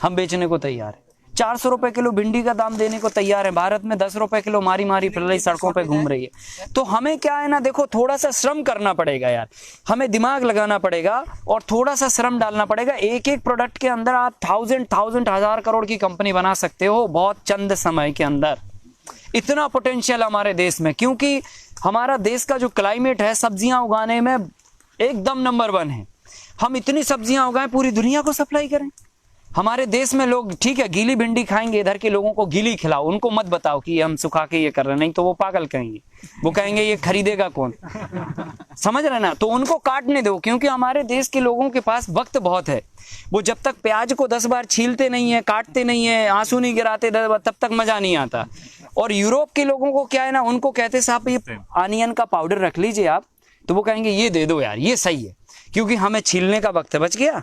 हम बेचने को तैयार है। 400 रुपए किलो भिंडी का दाम देने को तैयार है। भारत में 10 रुपए किलो मारी मारी फिर रही, सड़कों पे घूम रही है। तो हमें क्या है ना, देखो थोड़ा सा श्रम करना पड़ेगा यार, हमें दिमाग लगाना पड़ेगा और थोड़ा सा श्रम डालना पड़ेगा। एक एक प्रोडक्ट के अंदर आप 1000 करोड़ की कंपनी बना सकते हो बहुत चंद समय के अंदर। इतना पोटेंशियल हमारे देश में, क्योंकि हमारा देश का जो क्लाइमेट है सब्जियां उगाने में एकदम नंबर 1 है। हम इतनी सब्जियां उगाएं पूरी दुनिया को सप्लाई करें, हमारे देश में लोग ठीक है गीली भिंडी खाएंगे, इधर के लोगों को गीली खिलाओ, उनको मत बताओ कि हम सुखा के ये कर रहे हैं, नहीं तो वो पागल कहेंगे, वो कहेंगे ये खरीदेगा कौन। समझ रहे ना, तो उनको काटने दो, क्योंकि हमारे देश के लोगों के पास वक्त बहुत है। वो जब तक प्याज को 10 बार छीलते नहीं है, काटते नहीं है, आंसू नहीं गिराते तब तक मजा नहीं आता। और यूरोप के लोगों को क्या है ना, उनको कहते साहब ये आनियन का पाउडर रख लीजिए आप, तो वो कहेंगे ये दे दो यार, ये सही है, क्योंकि हमें छीलने का वक्त बच गया,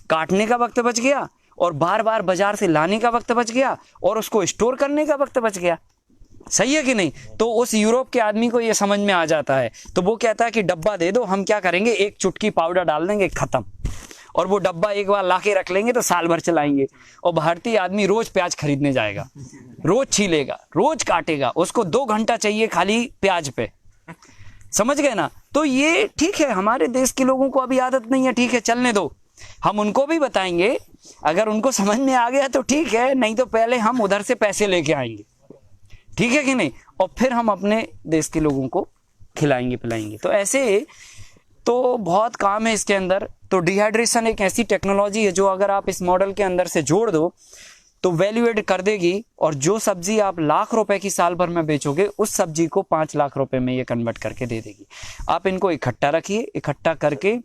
काटने का वक्त बच गया, और बार बार बाजार से लाने का वक्त बच गया, और उसको स्टोर करने का वक्त बच गया। सही है कि नहीं? तो उस यूरोप के आदमी को ये समझ में आ जाता है, तो वो कहता है कि डब्बा दे दो, हम क्या करेंगे एक चुटकी पाउडर डाल देंगे, खत्म। और वो डब्बा एक बार लाके रख लेंगे तो साल भर चलाएंगे। और भारतीय आदमी रोज प्याज खरीदने जाएगा, रोज छीलेगा, रोज काटेगा, उसको 2 घंटा चाहिए खाली प्याज पे। समझ गए ना? तो ये ठीक है, हमारे देश के लोगों को अभी आदत नहीं है, ठीक है चलने दो, हम उनको भी बताएंगे, अगर उनको समझ में आ गया तो ठीक है, नहीं तो पहले हम उधर से पैसे लेके आएंगे, ठीक है कि नहीं, और फिर हम अपने देश के लोगों को खिलाएंगे पिलाएंगे। तो ऐसे तो बहुत काम है इसके अंदर। तो डिहाइड्रेशन एक ऐसी टेक्नोलॉजी है जो अगर आप इस मॉडल के अंदर से जोड़ दो तो वैल्यू एड कर देगी, और जो सब्जी आप लाख रुपए की साल भर में बेचोगे उस सब्जी को 5 लाख रुपए में ये कन्वर्ट करके दे देगी। आप इनको इकट्ठा रखिए, इकट्ठा करके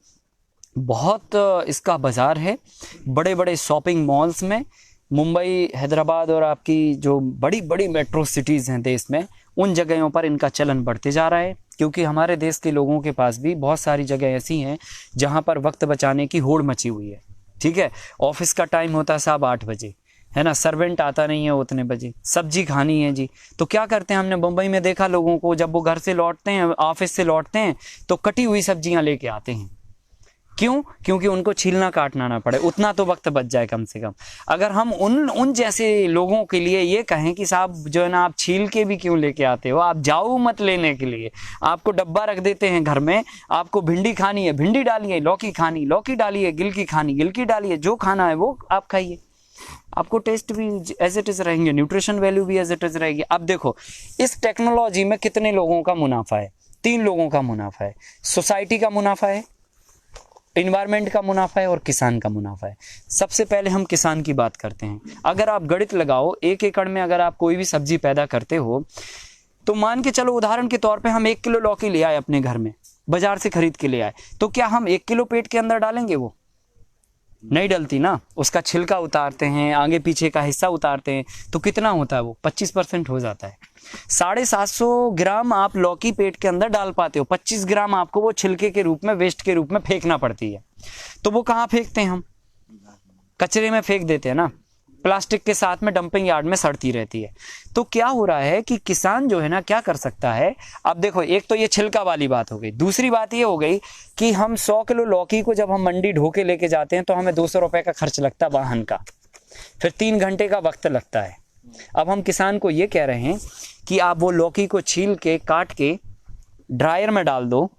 बहुत इसका बाजार है, बड़े बड़े शॉपिंग मॉल्स में, मुंबई, हैदराबाद और आपकी जो बड़ी बड़ी मेट्रो सिटीज़ हैं देश में, उन जगहों पर इनका चलन बढ़ते जा रहा है। क्योंकि हमारे देश के लोगों के पास भी बहुत सारी जगह ऐसी हैं जहां पर वक्त बचाने की होड़ मची हुई है। ठीक है, ऑफिस का टाइम होता है साहब 8 बजे, है ना, सर्वेंट आता नहीं है उतने बजे, सब्जी खानी है जी, तो क्या करते हैं, हमने मुंबई में देखा लोगों को, जब वो घर से लौटते हैं, ऑफिस से लौटते हैं, तो कटी हुई सब्जियां लेके आते हैं। क्यों? क्योंकि उनको छीलना काटना ना पड़े, उतना तो वक्त बच जाए कम से कम। अगर हम उन जैसे लोगों के लिए ये कहें कि साहब जो है ना, आप छील के भी क्यों लेके आते हो, आप जाओ मत लेने के लिए, आपको डब्बा रख देते हैं घर में, आपको भिंडी खानी है भिंडी डालिए, लौकी खानी लौकी डालिए, गिलकी खानी गिलकी डालिए, जो खाना है वो आप खाइए, आपको टेस्ट भी एज इट इज रहेंगे, न्यूट्रिशन वैल्यू भी एज इट इज रहेगी। अब देखो इस टेक्नोलॉजी में कितने लोगों का मुनाफा है? 3 लोगों का मुनाफा है, सोसाइटी का मुनाफा है, इन्वायरमेंट का मुनाफा है, और किसान का मुनाफा है। सबसे पहले हम किसान की बात करते हैं। अगर आप गणित लगाओ, 1 एकड़ में अगर आप कोई भी सब्जी पैदा करते हो, तो मान के चलो उदाहरण के तौर पे हम 1 किलो लौकी ले आए अपने घर में, बाजार से खरीद के ले आए, तो क्या हम 1 किलो पेट के अंदर डालेंगे? वो नहीं डलती ना, उसका छिलका उतारते हैं, आगे पीछे का हिस्सा उतारते हैं, तो कितना होता है वो? 25% हो जाता है। 750 ग्राम आप लौकी पेट के अंदर डाल पाते हो, 25 ग्राम आपको वो छिलके के रूप में, वेस्ट के रूप में फेंकना पड़ती है। तो वो कहाँ फेंकते हैं हम? कचरे में फेंक देते हैं ना, प्लास्टिक के साथ में डंपिंग यार्ड में सड़ती रहती है। तो क्या हो रहा है कि किसान जो है ना क्या कर सकता है, अब देखो एक तो ये छिलका वाली बात हो गई, दूसरी बात ये हो गई कि हम 100 किलो लौकी को जब हम मंडी ढो के लेके जाते हैं तो हमें 200 रुपए का खर्च लगता है वाहन का, फिर 3 घंटे का वक्त लगता है। अब हम किसान को ये कह रहे हैं कि आप वो लौकी को छील के काट के ड्रायर में डाल दो,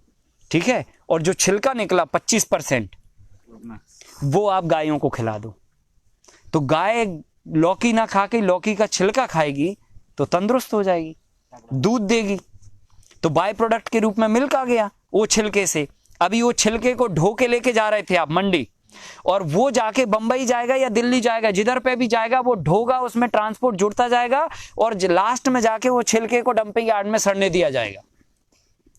ठीक है, और जो छिलका निकला 25% वो आप गायों को खिला दो, तो गाय लौकी ना खा के लौकी का छिलका खाएगी तो तंदुरुस्त हो जाएगी, दूध देगी, तो बाय प्रोडक्ट के रूप में मिल्क आ गया वो छिलके से। अभी वो छिलके को ढो के लेके जा रहे थे आप मंडी, और वो जाके बंबई जाएगा या दिल्ली जाएगा, जिधर पे भी जाएगा वो ढोगा, उसमें ट्रांसपोर्ट जुड़ता जाएगा, और लास्ट में जाके वो छिलके को डंपिंग यार्ड में सड़ने दिया जाएगा।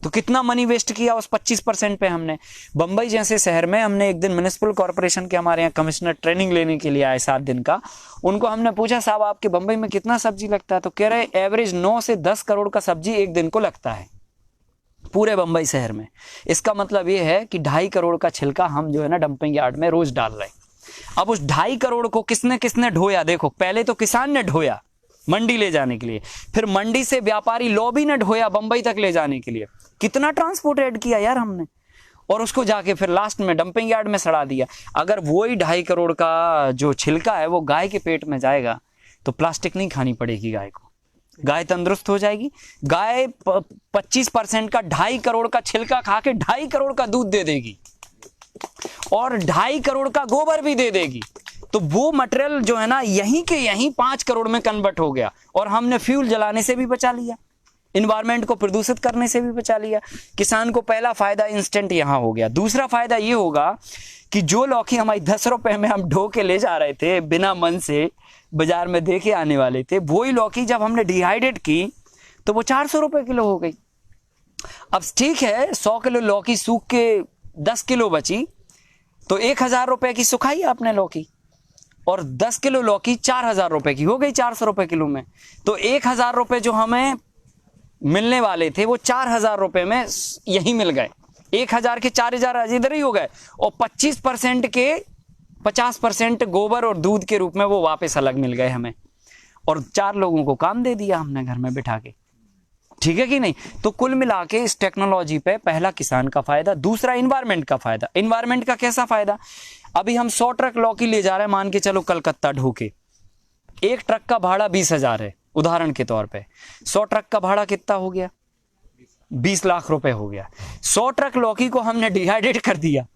तो कितना मनी वेस्ट किया उस 25% पे हमने। बंबई जैसे शहर में हमने एक दिन म्युनिसिपल कॉर्पोरेशन के हमारे यहाँ कमिश्नर ट्रेनिंग लेने के लिए आए 7 दिन का, उनको हमने पूछा साहब आपके बंबई में कितना सब्जी लगता है? तो कह रहे एवरेज 9 से 10 करोड़ का सब्जी एक दिन को लगता है पूरे बंबई शहर में। इसका मतलब ये है कि 2.5 करोड़ का छिलका हम जो है ना डंपिंग यार्ड में रोज डाल रहे हैं। अब उस 2.5 करोड़ को किसने किसने ढोया? देखो पहले तो किसान ने ढोया मंडी ले जाने के लिए, फिर मंडी से व्यापारी लॉबी ने ढोया बंबई तक ले जाने के लिए। कितना ट्रांसपोर्ट ऐड किया यार हमने, और उसको जाके फिर लास्ट में डंपिंग यार्ड में सड़ा दिया। अगर वही 2.5 करोड़ का जो छिलका है वो गाय के पेट में जाएगा तो प्लास्टिक नहीं खानी पड़ेगी गाय को, गाय तंदुरुस्त हो जाएगी। गाय 25% का 2.5 करोड़ का छिलका खा के 2.5 करोड़ का दूध दे देगी, और 2.5 करोड़ का गोबर भी दे देगी। तो वो मटेरियल जो है ना यहीं के यहीं 5 करोड़ में कन्वर्ट हो गया, और हमने फ्यूल जलाने से भी बचा लिया। इन्वायरमेंट को प्रदूषित करने से भी बचा लिया। किसान को पहला फायदा इंस्टेंट यहाँ हो गया। दूसरा फायदा ये होगा कि जो लौकी हमारी 10 रुपए में हम ढो के ले जा रहे थे, बिना मन से बाजार में दे के आने वाले थे, वही लौकी जब हमने डिहाइड्रेट की तो वो 400 रुपए किलो हो गई। अब ठीक है, 100 किलो लौकी सूख के 10 किलो बची, तो 1000 रुपए की सुखाई आपने लौकी, और 10 किलो लौकी 4000 रुपए की हो गई 400 रुपए किलो में। तो 1000 रुपए जो हमें मिलने वाले थे वो 4000 रुपए में यही मिल गए। 1000 के 4000 इधर ही हो गए, और 25% के 50% गोबर और दूध के रूप में वो वापस अलग मिल गए हमें, और 4 लोगों को काम दे दिया हमने घर में बिठा के। ठीक है कि नहीं? तो कुल मिला के इस टेक्नोलॉजी पे पहला किसान का फायदा, दूसरा इन्वायरमेंट का फायदा। इन्वायरमेंट का कैसा फायदा? अभी हम 100 ट्रक लौकी ले जा रहे हैं, मान के चलो कलकत्ता ढोके, एक ट्रक का भाड़ा 20,000 है उदाहरण के तौर पे। 100 ट्रक का भाड़ा कितना हो गया? 20 लाख रुपए हो गया। 100 ट्रक लौकी को हमने डिहाइड्रेट कर दिया,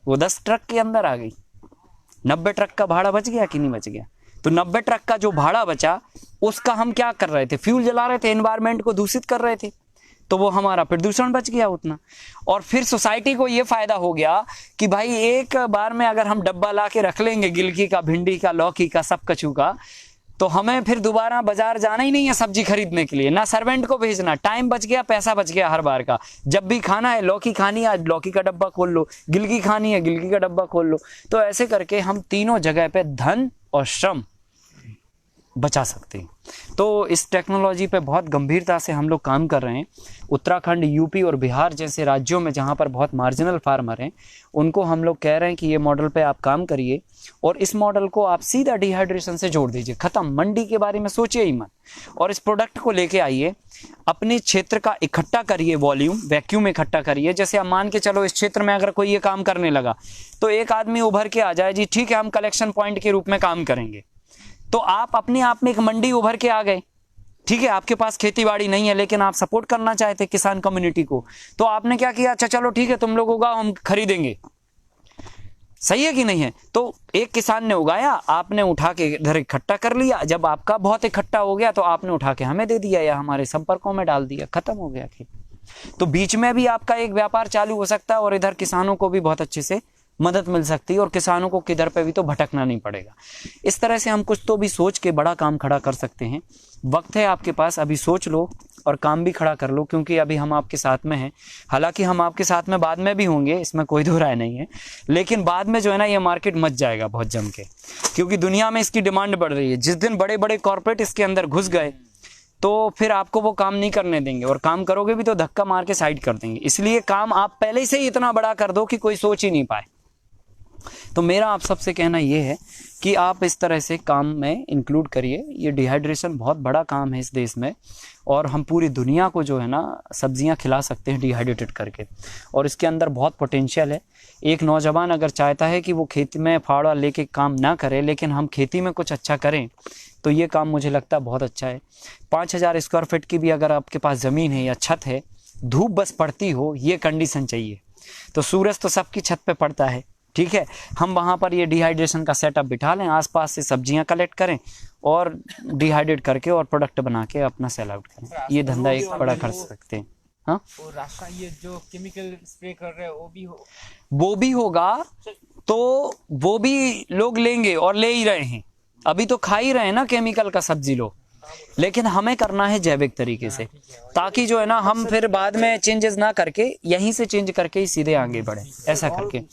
वो 10 ट्रक के अंदर आ गई। 90 ट्रक का भाड़ा बच गया कि नहीं बच गया? तो 90 ट्रक का जो भाड़ा बचा उसका हम क्या कर रहे थे? फ्यूल जला रहे थे, एनवायरमेंट को दूषित कर रहे थे, तो वो हमारा प्रदूषण बच गया उतना। और फिर सोसाइटी को ये फायदा हो गया कि भाई एक बार में अगर हम डब्बा ला के रख लेंगे गिलकी का, भिंडी का, लौकी का, सब कछू का, तो हमें फिर दोबारा बाजार जाना ही नहीं है सब्जी खरीदने के लिए, ना सर्वेंट को भेजना, टाइम बच गया, पैसा बच गया हर बार का। जब भी खाना है, लौकी खानी है, आज लौकी का डब्बा खोल लो, गिलकी खानी है, गिलकी का डब्बा खोल लो। तो ऐसे करके हम तीनों जगह पे धन और श्रम बचा सकते हैं। तो इस टेक्नोलॉजी पे बहुत गंभीरता से हम लोग काम कर रहे हैं। उत्तराखंड, यूपी और बिहार जैसे राज्यों में जहाँ पर बहुत मार्जिनल फार्मर हैं, उनको हम लोग कह रहे हैं कि ये मॉडल पे आप काम करिए, और इस मॉडल को आप सीधा डिहाइड्रेशन से जोड़ दीजिए, खत्म। मंडी के बारे में सोचिए ही मत, और इस प्रोडक्ट को लेके आइए, अपने क्षेत्र का इकट्ठा करिए, वॉल्यूम वैक्यूम इकट्ठा करिए। जैसे आप मान के चलो इस क्षेत्र में अगर कोई ये काम करने लगा, तो एक आदमी उभर के आ जाए, जी ठीक है हम कलेक्शन पॉइंट के रूप में काम करेंगे, तो आप अपने आप में एक मंडी उभर के आ गए। ठीक है, आपके पास खेती बाड़ी नहीं है, लेकिन आप सपोर्ट करना चाहते किसान कम्युनिटी को, तो आपने क्या किया? अच्छा चलो ठीक है, तुम लोग उगाओ, हम खरीदेंगे। सही है कि नहीं है? तो एक किसान ने उगाया, आपने उठा के इधर इकट्ठा कर लिया, जब आपका बहुत इकट्ठा हो गया तो आपने उठा के हमें दे दिया या हमारे संपर्कों में डाल दिया, खत्म हो गया खेती। तो बीच में भी आपका एक व्यापार चालू हो सकता है, और इधर किसानों को भी बहुत अच्छे से मदद मिल सकती है, और किसानों को किधर पे भी तो भटकना नहीं पड़ेगा। इस तरह से हम कुछ तो भी सोच के बड़ा काम खड़ा कर सकते हैं। वक्त है आपके पास, अभी सोच लो और काम भी खड़ा कर लो, क्योंकि अभी हम आपके साथ में हैं। हालांकि हम आपके साथ में बाद में भी होंगे, इसमें कोई दो राय नहीं है, लेकिन बाद में जो है ना ये मार्केट मच जाएगा बहुत जम के, क्योंकि दुनिया में इसकी डिमांड बढ़ रही है। जिस दिन बड़े बड़े कॉर्पोरेट इसके अंदर घुस गए तो फिर आपको वो काम नहीं करने देंगे, और काम करोगे भी तो धक्का मार के साइड कर देंगे। इसलिए काम आप पहले से ही इतना बड़ा कर दो कि कोई सोच ही नहीं पाए। तो मेरा आप सबसे कहना ये है कि आप इस तरह से काम में इंक्लूड करिए। ये डिहाइड्रेशन बहुत बड़ा काम है इस देश में, और हम पूरी दुनिया को जो है ना सब्जियां खिला सकते हैं डिहाइड्रेटेड करके, और इसके अंदर बहुत पोटेंशियल है। एक नौजवान अगर चाहता है कि वो खेती में फावड़ा लेके काम ना करे, लेकिन हम खेती में कुछ अच्छा करें, तो ये काम मुझे लगता है बहुत अच्छा है। 5000 स्क्वायर फीट की भी अगर आपके पास ज़मीन है या छत है, धूप बस पड़ती हो, ये कंडीशन चाहिए। तो सूरज तो सबकी छत पे पड़ता है, ठीक है, हम वहाँ पर ये डिहाइड्रेशन का सेटअप बिठा लें, आसपास से सब्जियां कलेक्ट करें और डिहाइड्रेट करके और प्रोडक्ट बना के अपना सेल आउट करें। ये धंधा एक बड़ा कर सकते हैं। हाँ, और रास्ता ये जो केमिकल स्प्रे कर रहे हैं वो भी होगा, तो वो भी लोग लेंगे और ले ही रहे हैं। अभी तो खा ही रहे हैं ना केमिकल का सब्जी लोग, लेकिन हमें करना है जैविक तरीके से, ताकि जो है ना हम फिर बाद में चेंजेस ना करके यहीं से चेंज करके ही सीधे आगे बढ़े। ऐसा करके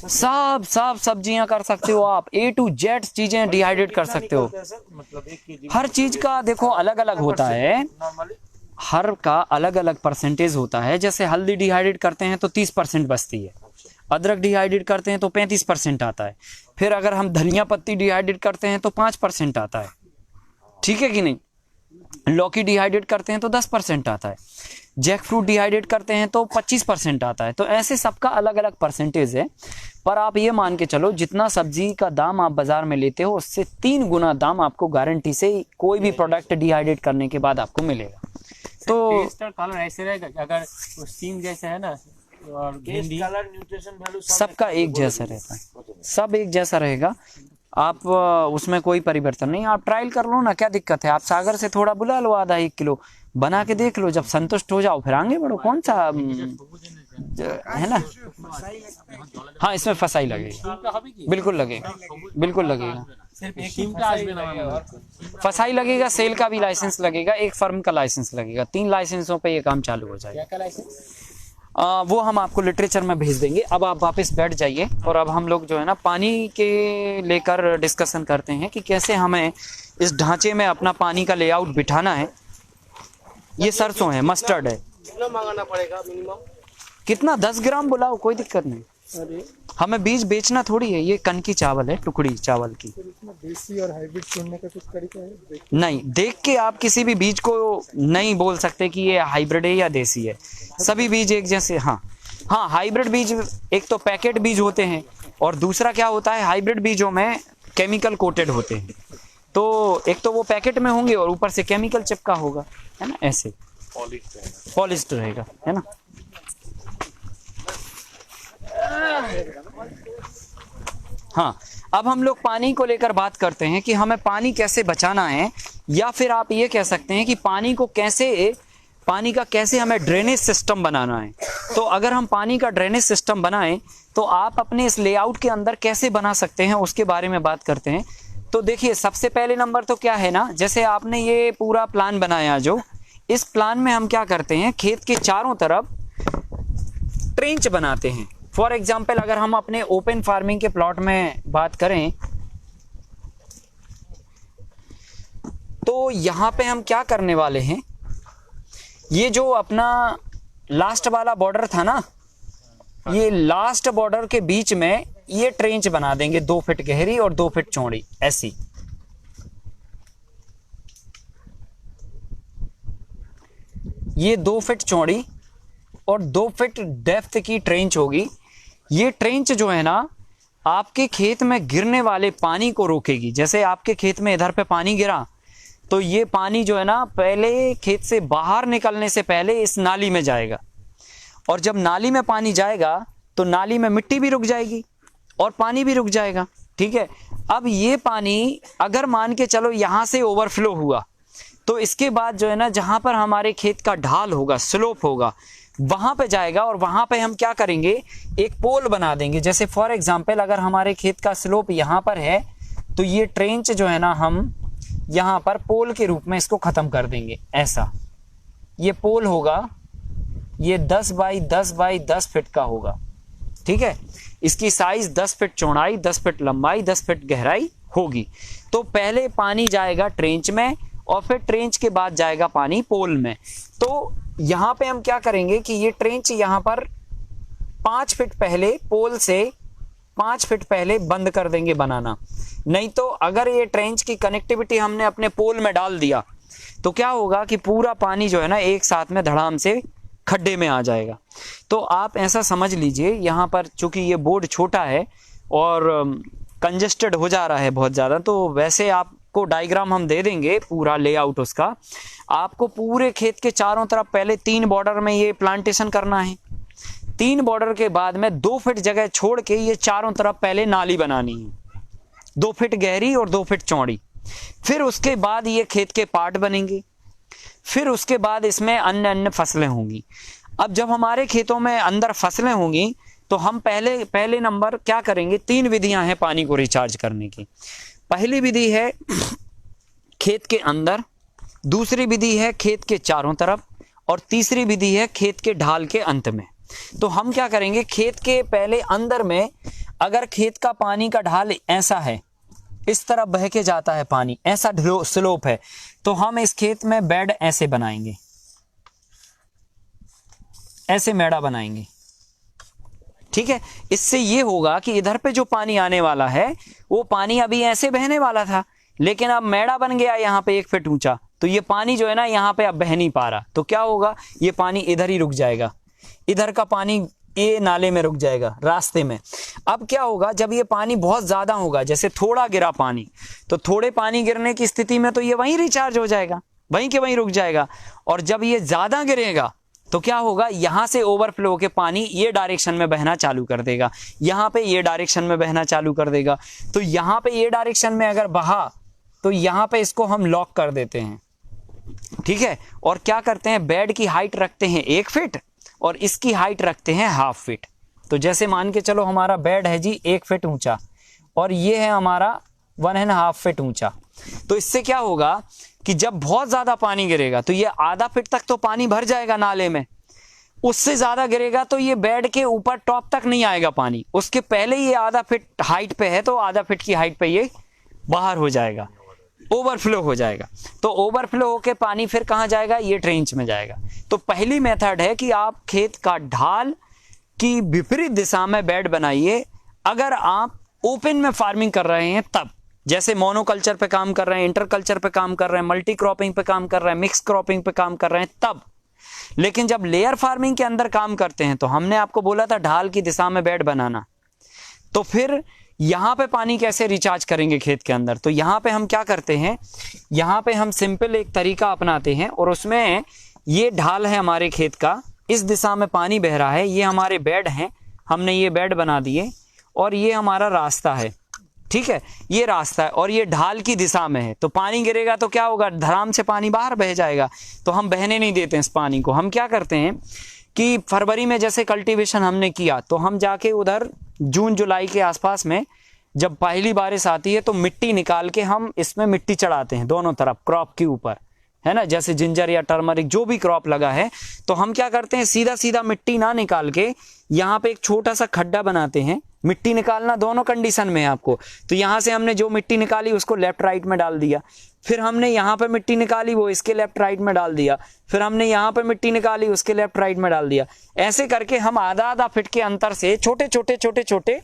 सब सब्जियां कर सकते हो आप, A to Z चीजें डिहाइड्रेट कर सकते हो। हर चीज का देखो अलग अलग होता है, हर का अलग अलग परसेंटेज होता है। जैसे हल्दी डिहाइड्रेट करते हैं तो 30% बचती है, अदरक डिहाइड्रेट करते हैं तो 35% आता है, फिर अगर हम धनिया पत्ती डिहाइड्रेट करते हैं तो 5% आता है, ठीक है कि नहीं। लौकी डिहाइड्रेट करते हैं तो 10% आता है, जैक फ्रूट डिहाइड्रेट करते हैं तो 25% आता है। तो ऐसे सबका अलग अलग परसेंटेज है, पर आप ये मान के चलो जितना सब्जी का दाम आप बाजार में लेते हो उससे 3 गुना दाम आपको गारंटी से कोई भी प्रोडक्ट डिहाइड्रेट करने के बाद आपको मिलेगा। तो कलर ऐसे रहेगा, अगर सीम जैसा है ना, और कलर न्यूट्रिशन वैल्यू सबका एक जैसा रहता है, सब एक जैसा रहेगा। आप उसमें कोई परिवर्तन नहीं, आप ट्रायल कर लो ना, क्या दिक्कत है। आप सागर से थोड़ा बुला लो, आधा 1 किलो बना के देख लो, जब संतुष्ट हो जाओ फिर आगे बढ़ो। कौन सा है ना। हाँ, इसमें फसाई लगेगी, बिल्कुल लगेगा, बिल्कुल लगेगा। फसाई लगेगा, सेल का भी लाइसेंस लगेगा, एक फर्म का लाइसेंस लगेगा, 3 लाइसेंसों पे ये काम चालू हो जाएगा। वो हम आपको लिटरेचर में भेज देंगे। अब आप वापस बैठ जाइए और अब हम लोग जो है ना पानी के लेकर डिस्कशन करते हैं कि कैसे हमें इस ढांचे में अपना पानी का लेआउट बिठाना है। ये सरसों है, मस्टर्ड है। कितना मंगाना पड़ेगा मिनिमम? कितना 10 ग्राम बुलाओ, कोई दिक्कत नहीं। अरे हमें बीज बेचना थोड़ी है, ये कनकी चावल है, टुकड़ी चावल की। देसी और हाइब्रिड चुनने का कुछ तरीका है? नहीं, देख के आप किसी भी बीज को नहीं बोल सकते कि ये हाइब्रिड है या देसी है। सभी बीज एक जैसे। हाँ, हाइब्रिड बीज एक तो पैकेट बीज होते हैं और दूसरा क्या होता है, हाइब्रिड बीजों में केमिकल कोटेड होते हैं। तो एक तो वो पैकेट में होंगे और ऊपर से केमिकल चिपका होगा, है ना, ऐसे पॉलिश्ड रहेगा, है ना। हाँ, अब हम लोग पानी को लेकर बात करते हैं कि हमें पानी कैसे बचाना है, या फिर आप ये कह सकते हैं कि पानी का कैसे हमें ड्रेनेज सिस्टम बनाना है। तो अगर हम पानी का ड्रेनेज सिस्टम बनाएं तो आप अपने इस लेआउट के अंदर कैसे बना सकते हैं उसके बारे में बात करते हैं। तो देखिए, सबसे पहले नंबर तो क्या है ना, जैसे आपने ये पूरा प्लान बनाया, जो इस प्लान में हम क्या करते हैं, खेत के चारों तरफ ट्रेंच बनाते हैं। फॉर एग्जाम्पल, अगर हम अपने ओपन फार्मिंग के प्लॉट में बात करें तो यहां पे हम क्या करने वाले हैं, ये जो अपना लास्ट वाला बॉर्डर था ना, ये लास्ट बॉर्डर के बीच में ये ट्रेंच बना देंगे 2 फीट गहरी और 2 फीट चौड़ी, ऐसी। ये 2 फीट चौड़ी और 2 फीट डेप्थ की ट्रेंच होगी। ये ट्रेंच जो है ना आपके खेत में गिरने वाले पानी को रोकेगी। जैसे आपके खेत में इधर पे पानी गिरा तो ये पानी जो है ना पहले खेत से बाहर निकलने से पहले इस नाली में जाएगा, और जब नाली में पानी जाएगा तो नाली में मिट्टी भी रुक जाएगी और पानी भी रुक जाएगा, ठीक है। अब ये पानी अगर मान के चलो यहाँ से ओवरफ्लो हुआ तो इसके बाद जो है ना जहां पर हमारे खेत का ढाल होगा, स्लोप होगा, वहां पे जाएगा और वहां पे हम क्या करेंगे, एक पोल बना देंगे। जैसे फॉर एग्जांपल, अगर हमारे खेत का स्लोप यहाँ पर है तो ये ट्रेंच जो है ना हम यहाँ पर पोल के रूप में इसको खत्म कर देंगे, ऐसा। ये पोल होगा, ये 10 बाई 10 बाई 10 फीट का होगा, ठीक है। इसकी साइज 10 फीट चौड़ाई, 10 फीट लंबाई, 10 फीट गहराई होगी। तो पहले पानी जाएगा ट्रेंच में और फिर ट्रेंच के बाद जाएगा पानी पोल में। तो यहाँ पे हम क्या करेंगे कि ये ट्रेंच यहाँ पर 5 फीट पहले, पोल से 5 फीट पहले बंद कर देंगे बनाना। नहीं तो अगर ये ट्रेंच की कनेक्टिविटी हमने अपने पोल में डाल दिया तो क्या होगा कि पूरा पानी जो है ना एक साथ में धड़ाम से खड्डे में आ जाएगा। तो आप ऐसा समझ लीजिए, यहाँ पर चूंकि ये बोर्ड छोटा है और कंजेस्टेड हो जा रहा है बहुत ज़्यादा, तो वैसे आपको डायग्राम हम दे देंगे पूरा लेआउट उसका। आपको पूरे खेत के चारों तरफ पहले 3 बॉर्डर में ये प्लांटेशन करना है। 3 बॉर्डर के बाद में 2 फीट जगह छोड़ के ये चारों तरफ पहले नाली बनानी है, 2 फीट गहरी और 2 फीट चौड़ी। फिर उसके बाद ये खेत के पार्ट बनेंगे, फिर उसके बाद इसमें अन्य फसलें होंगी। अब जब हमारे खेतों में अंदर फसलें होंगी तो हम पहले नंबर क्या करेंगे, 3 विधियां हैं पानी को रिचार्ज करने की। पहली विधि है खेत के अंदर, दूसरी विधि है खेत के चारों तरफ, और तीसरी विधि है खेत के ढाल के अंत में। तो हम क्या करेंगे, खेत के पहले अंदर में अगर खेत का पानी का ढाल ऐसा है, इस तरफ बह के जाता है पानी, ऐसा स्लोप है, तो हम इस खेत में बेड ऐसे बनाएंगे, ऐसे मेड़ा बनाएंगे, ठीक है। इससे ये होगा कि इधर पे जो पानी आने वाला है वो पानी अभी ऐसे बहने वाला था, लेकिन अब मेड़ा बन गया यहाँ पे 1 फीट ऊंचा, तो ये पानी जो है ना यहाँ पे अब बह नहीं पा रहा। तो क्या होगा, ये पानी इधर ही रुक जाएगा, इधर का पानी ये नाले में रुक जाएगा रास्ते में। अब क्या होगा, जब ये पानी बहुत ज्यादा होगा, जैसे थोड़ा गिरा पानी, तो थोड़े पानी गिरने की स्थिति में तो ये वहीं रिचार्ज हो जाएगा, वहीं के वहीं रुक जाएगा। और जब ये ज्यादा गिरेगा तो क्या होगा, यहाँ से ओवरफ्लो के पानी ये डायरेक्शन में बहना चालू कर देगा, यहाँ पे ये डायरेक्शन में बहना चालू कर देगा। तो यहाँ पे ये डायरेक्शन में अगर बहा तो यहाँ पे इसको हम लॉक कर देते हैं, ठीक है। और क्या करते हैं, बेड की हाइट रखते हैं 1 फीट और इसकी हाइट रखते हैं 1/2 फीट। तो जैसे मान के चलो हमारा बेड है जी 1 फीट ऊंचा और ये है हमारा 1.5 फीट ऊंचा। तो इससे क्या होगा कि जब बहुत ज्यादा पानी गिरेगा तो ये आधा फीट तक तो पानी भर जाएगा नाले में, उससे ज्यादा गिरेगा तो ये बेड के ऊपर टॉप तक नहीं आएगा पानी, उसके पहले ये आधा फीट हाइट पे है तो आधा फीट की हाइट पे ये बाहर हो जाएगा, ओवरफ्लो हो जाएगा। तो ओवरफ्लो होके पानी फिर कहाँ जाएगा, ये ट्रेंच में जाएगा। तो पहली मेथड है कि आप खेत का ढाल की विपरीत दिशा में बेड बनाइए। अगर आप ओपन में फार्मिंग कर रहे हैं तब, जैसे मोनोकल्चर पे काम कर रहे हैं, इंटर कल्चर पे काम कर रहे हैं, मल्टी क्रॉपिंग पे काम कर रहे हैं, मिक्स क्रॉपिंग पे काम कर रहे हैं तब। लेकिन जब लेयर फार्मिंग के अंदर काम करते हैं तो हमने आपको बोला था ढाल की दिशा में बेड बनाना, तो फिर यहाँ पे पानी कैसे रिचार्ज करेंगे खेत के अंदर। तो यहाँ पे हम क्या करते हैं, यहाँ पे हम सिंपल एक तरीका अपनाते हैं और उसमें ये ढाल है हमारे खेत का, इस दिशा में पानी बह रहा है, ये हमारे बेड हैं, हमने ये बेड बना दिए और ये हमारा रास्ता है, ठीक है, ये रास्ता है और ये ढाल की दिशा में है। तो पानी गिरेगा तो क्या होगा, धड़ाम से पानी बाहर बह जाएगा। तो हम बहने नहीं देते इस पानी को। हम क्या करते हैं कि फरवरी में जैसे कल्टीवेशन हमने किया तो हम जाके उधर जून जुलाई के आसपास में जब पहली बारिश आती है तो मिट्टी निकाल के हम इसमें मिट्टी चढ़ाते हैं दोनों तरफ क्रॉप के ऊपर, है ना, जैसे जिंजर या टर्मरिक जो भी क्रॉप लगा है। तो हम क्या करते हैं, सीधा सीधा मिट्टी ना निकाल के यहाँ पे एक छोटा सा खड्डा बनाते हैं। मिट्टी निकालना दोनों कंडीशन में है आपको। तो यहाँ से हमने जो मिट्टी निकाली उसको लेफ्ट राइट में डाल दिया, फिर हमने यहाँ पे मिट्टी निकाली वो इसके लेफ्ट राइट में डाल दिया, फिर हमने यहाँ पे मिट्टी निकाली उसके लेफ्ट राइट में डाल दिया। ऐसे करके हम आधा आधा फीट के अंतर से छोटे छोटे छोटे छोटे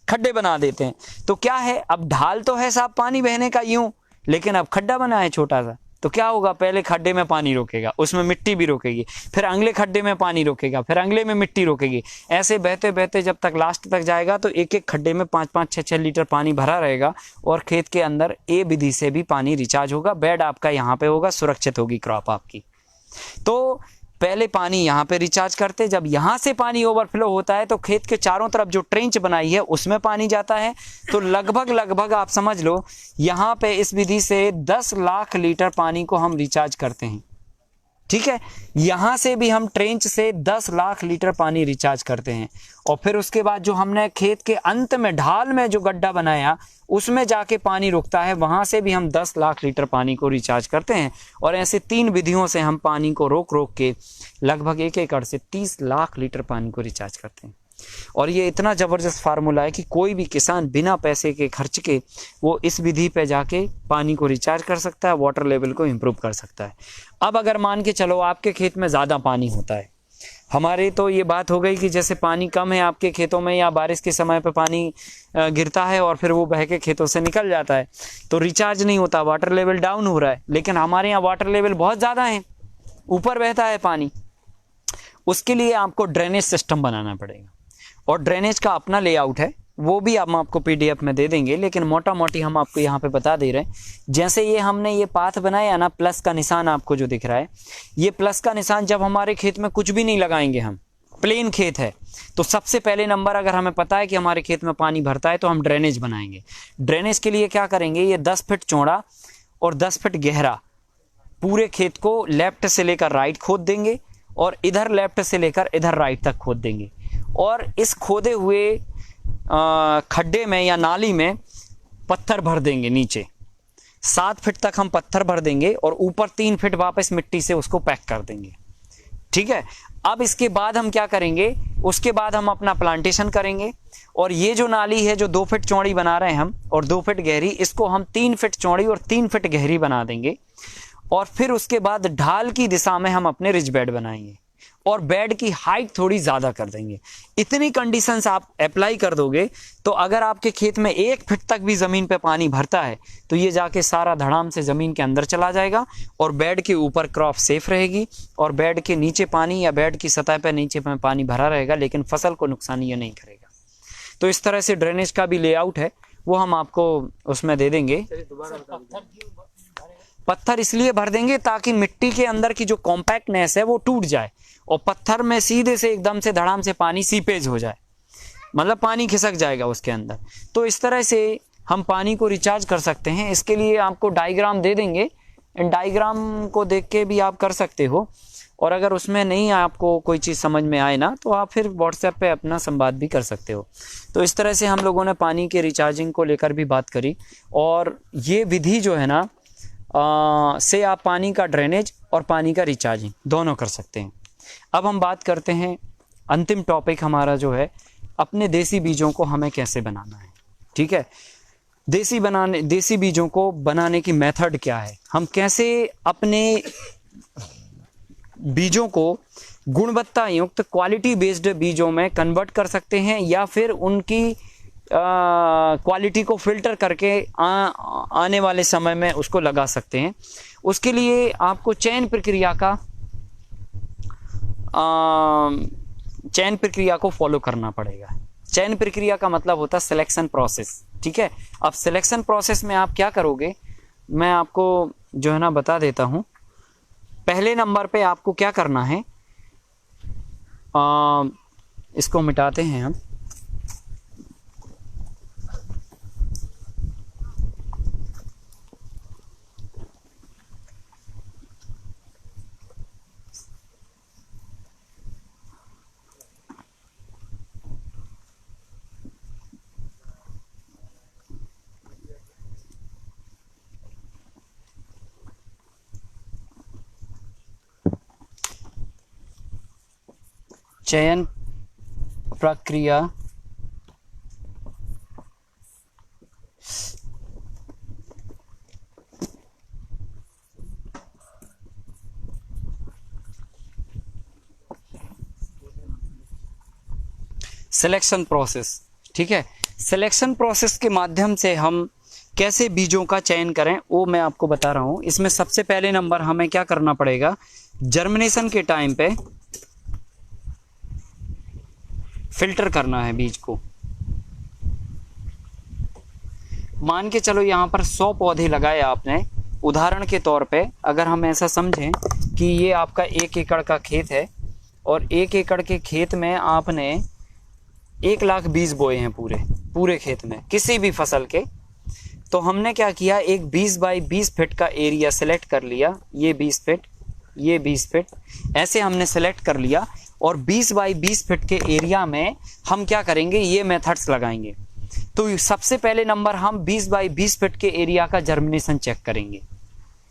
खड्डे बना देते हैं। तो क्या है, अब ढाल तो है साहब पानी बहने का यूं, लेकिन अब खड्डा बना है छोटा सा, तो क्या होगा, पहले खड्डे में पानी रोकेगा, उसमें मिट्टी भी रोकेगी, फिर अगले खड्डे में पानी रोकेगा, फिर अगले में मिट्टी रोकेगी। ऐसे बहते बहते जब तक लास्ट तक जाएगा तो एक एक खड्डे में 5-5 6-6 लीटर पानी भरा रहेगा और खेत के अंदर ए विधि से भी पानी रिचार्ज होगा। बेड आपका यहाँ पे होगा, सुरक्षित होगी क्रॉप आपकी। तो पहले पानी यहाँ पे रिचार्ज करते, जब यहाँ से पानी ओवरफ्लो होता है तो खेत के चारों तरफ जो ट्रेंच बनाई है उसमें पानी जाता है। तो लगभग आप समझ लो यहाँ पे इस विधि से 10 लाख लीटर पानी को हम रिचार्ज करते हैं, ठीक है। यहाँ से भी हम ट्रेंच से 10 लाख लीटर पानी रिचार्ज करते हैं और फिर उसके बाद जो हमने खेत के अंत में ढाल में जो गड्ढा बनाया उसमें जाके पानी रुकता है, वहां से भी हम 10 लाख लीटर पानी को रिचार्ज करते हैं। और ऐसे 3 विधियों से हम पानी को रोक रोक के लगभग 1 एकड़ से 30 लाख लीटर पानी को रिचार्ज करते हैं। और ये इतना ज़बरदस्त फार्मूला है कि कोई भी किसान बिना पैसे के खर्च के वो इस विधि पे जाके पानी को रिचार्ज कर सकता है, वाटर लेवल को इम्प्रूव कर सकता है। अब अगर मान के चलो आपके खेत में ज़्यादा पानी होता है, हमारे तो ये बात हो गई कि जैसे पानी कम है आपके खेतों में या बारिश के समय पे पानी गिरता है और फिर वो बह के खेतों से निकल जाता है तो रिचार्ज नहीं होता, वाटर लेवल डाउन हो रहा है। लेकिन हमारे यहाँ वाटर लेवल बहुत ज़्यादा है, ऊपर बहता है पानी, उसके लिए आपको ड्रेनेज सिस्टम बनाना पड़ेगा और ड्रेनेज का अपना लेआउट है, वो भी हम आपको PDF में दे देंगे। लेकिन मोटा मोटी हम आपको यहाँ पे बता दे रहे हैं। जैसे ये हमने ये पाथ बनाया ना, प्लस का निशान आपको जो दिख रहा है, ये प्लस का निशान जब हमारे खेत में कुछ भी नहीं लगाएंगे, हम प्लेन खेत है, तो सबसे पहले नंबर अगर हमें पता है कि हमारे खेत में पानी भरता है तो हम ड्रेनेज बनाएंगे। ड्रेनेज के लिए क्या करेंगे, ये 10 फीट चौड़ा और 10 फीट गहरा पूरे खेत को लेफ्ट से लेकर राइट खोद देंगे और इधर लेफ्ट से लेकर इधर राइट तक खोद देंगे। और इस खोदे हुए खड्डे में या नाली में पत्थर भर देंगे, नीचे 7 फीट तक हम पत्थर भर देंगे और ऊपर 3 फीट वापस मिट्टी से उसको पैक कर देंगे, ठीक है। अब इसके बाद हम क्या करेंगे, उसके बाद हम अपना प्लांटेशन करेंगे और ये जो नाली है जो 2 फीट चौड़ी बना रहे हैं हम और 2 फीट गहरी, इसको हम 3 फीट चौड़ी और 3 फीट गहरी बना देंगे। और फिर उसके बाद ढाल की दिशा में हम अपने रिज बेड बनाएंगे और बेड की हाइट थोड़ी ज़्यादा कर देंगे। इतनी कंडीशंस आप अप्लाई कर दोगे तो अगर आपके खेत में 1 फीट तक भी ज़मीन पे पानी भरता है तो ये जाके सारा धड़ाम से ज़मीन के अंदर चला जाएगा और बेड के ऊपर क्रॉप सेफ रहेगी और बेड के नीचे पानी या बेड की सतह पे नीचे में पानी भरा रहेगा, लेकिन फसल को नुकसान ये नहीं करेगा। तो इस तरह से ड्रेनेज का भी लेआउट है, वो हम आपको उसमें दे देंगे। पत्थर इसलिए भर देंगे ताकि मिट्टी के अंदर की जो कॉम्पैक्टनेस है वो टूट जाए और पत्थर में सीधे से एकदम से धड़ाम से पानी सीपेज हो जाए, मतलब पानी खिसक जाएगा उसके अंदर। तो इस तरह से हम पानी को रिचार्ज कर सकते हैं। इसके लिए आपको डायग्राम दे देंगे, इन डायग्राम को देख के भी आप कर सकते हो। और अगर उसमें नहीं आपको कोई चीज़ समझ में आए ना, तो आप फिर व्हाट्सएप पे अपना संवाद भी कर सकते हो। तो इस तरह से हम लोगों ने पानी के रिचार्जिंग को लेकर भी बात करी। और ये विधि जो है ना से आप पानी का ड्रेनेज और पानी का रिचार्जिंग दोनों कर सकते हैं। अब हम बात करते हैं, अंतिम टॉपिक हमारा जो है, अपने देसी बीजों को हमें कैसे बनाना है। ठीक है, देसी बीजों को बनाने की मेथड क्या है, हम कैसे अपने बीजों को गुणवत्ता युक्त क्वालिटी बेस्ड बीजों में कन्वर्ट कर सकते हैं, या फिर उनकी क्वालिटी को फिल्टर करके आने वाले समय में उसको लगा सकते हैं। उसके लिए आपको चयन प्रक्रिया को फॉलो करना पड़ेगा। चयन प्रक्रिया का मतलब होता है सिलेक्शन प्रोसेस। ठीक है, अब सिलेक्शन प्रोसेस में आप क्या करोगे, मैं आपको जो है ना बता देता हूं। पहले नंबर पे आपको क्या करना है, इसको मिटाते हैं हम। चयन प्रक्रिया सिलेक्शन प्रोसेस। ठीक है, सिलेक्शन प्रोसेस के माध्यम से हम कैसे बीजों का चयन करें वो मैं आपको बता रहा हूं। इसमें सबसे पहले नंबर हमें क्या करना पड़ेगा, जर्मिनेशन के टाइम पे फिल्टर करना है बीज को। मान के चलो यहाँ पर 100 पौधे लगाए आपने, उदाहरण के तौर पे अगर हम ऐसा समझें कि ये आपका 1 एकड़ का खेत है और 1 एकड़ के खेत में आपने 1 लाख बीज बोए हैं पूरे खेत में किसी भी फसल के। तो हमने क्या किया, एक 20 बाई 20 फीट का एरिया सेलेक्ट कर लिया, ये 20 फीट, ये 20 फीट, ऐसे हमने सेलेक्ट कर लिया। और 20 बाई 20 फीट के एरिया में हम क्या करेंगे, ये मेथड्स लगाएंगे। तो सबसे पहले नंबर हम 20 बाई 20 फीट के एरिया का जर्मिनेशन चेक करेंगे।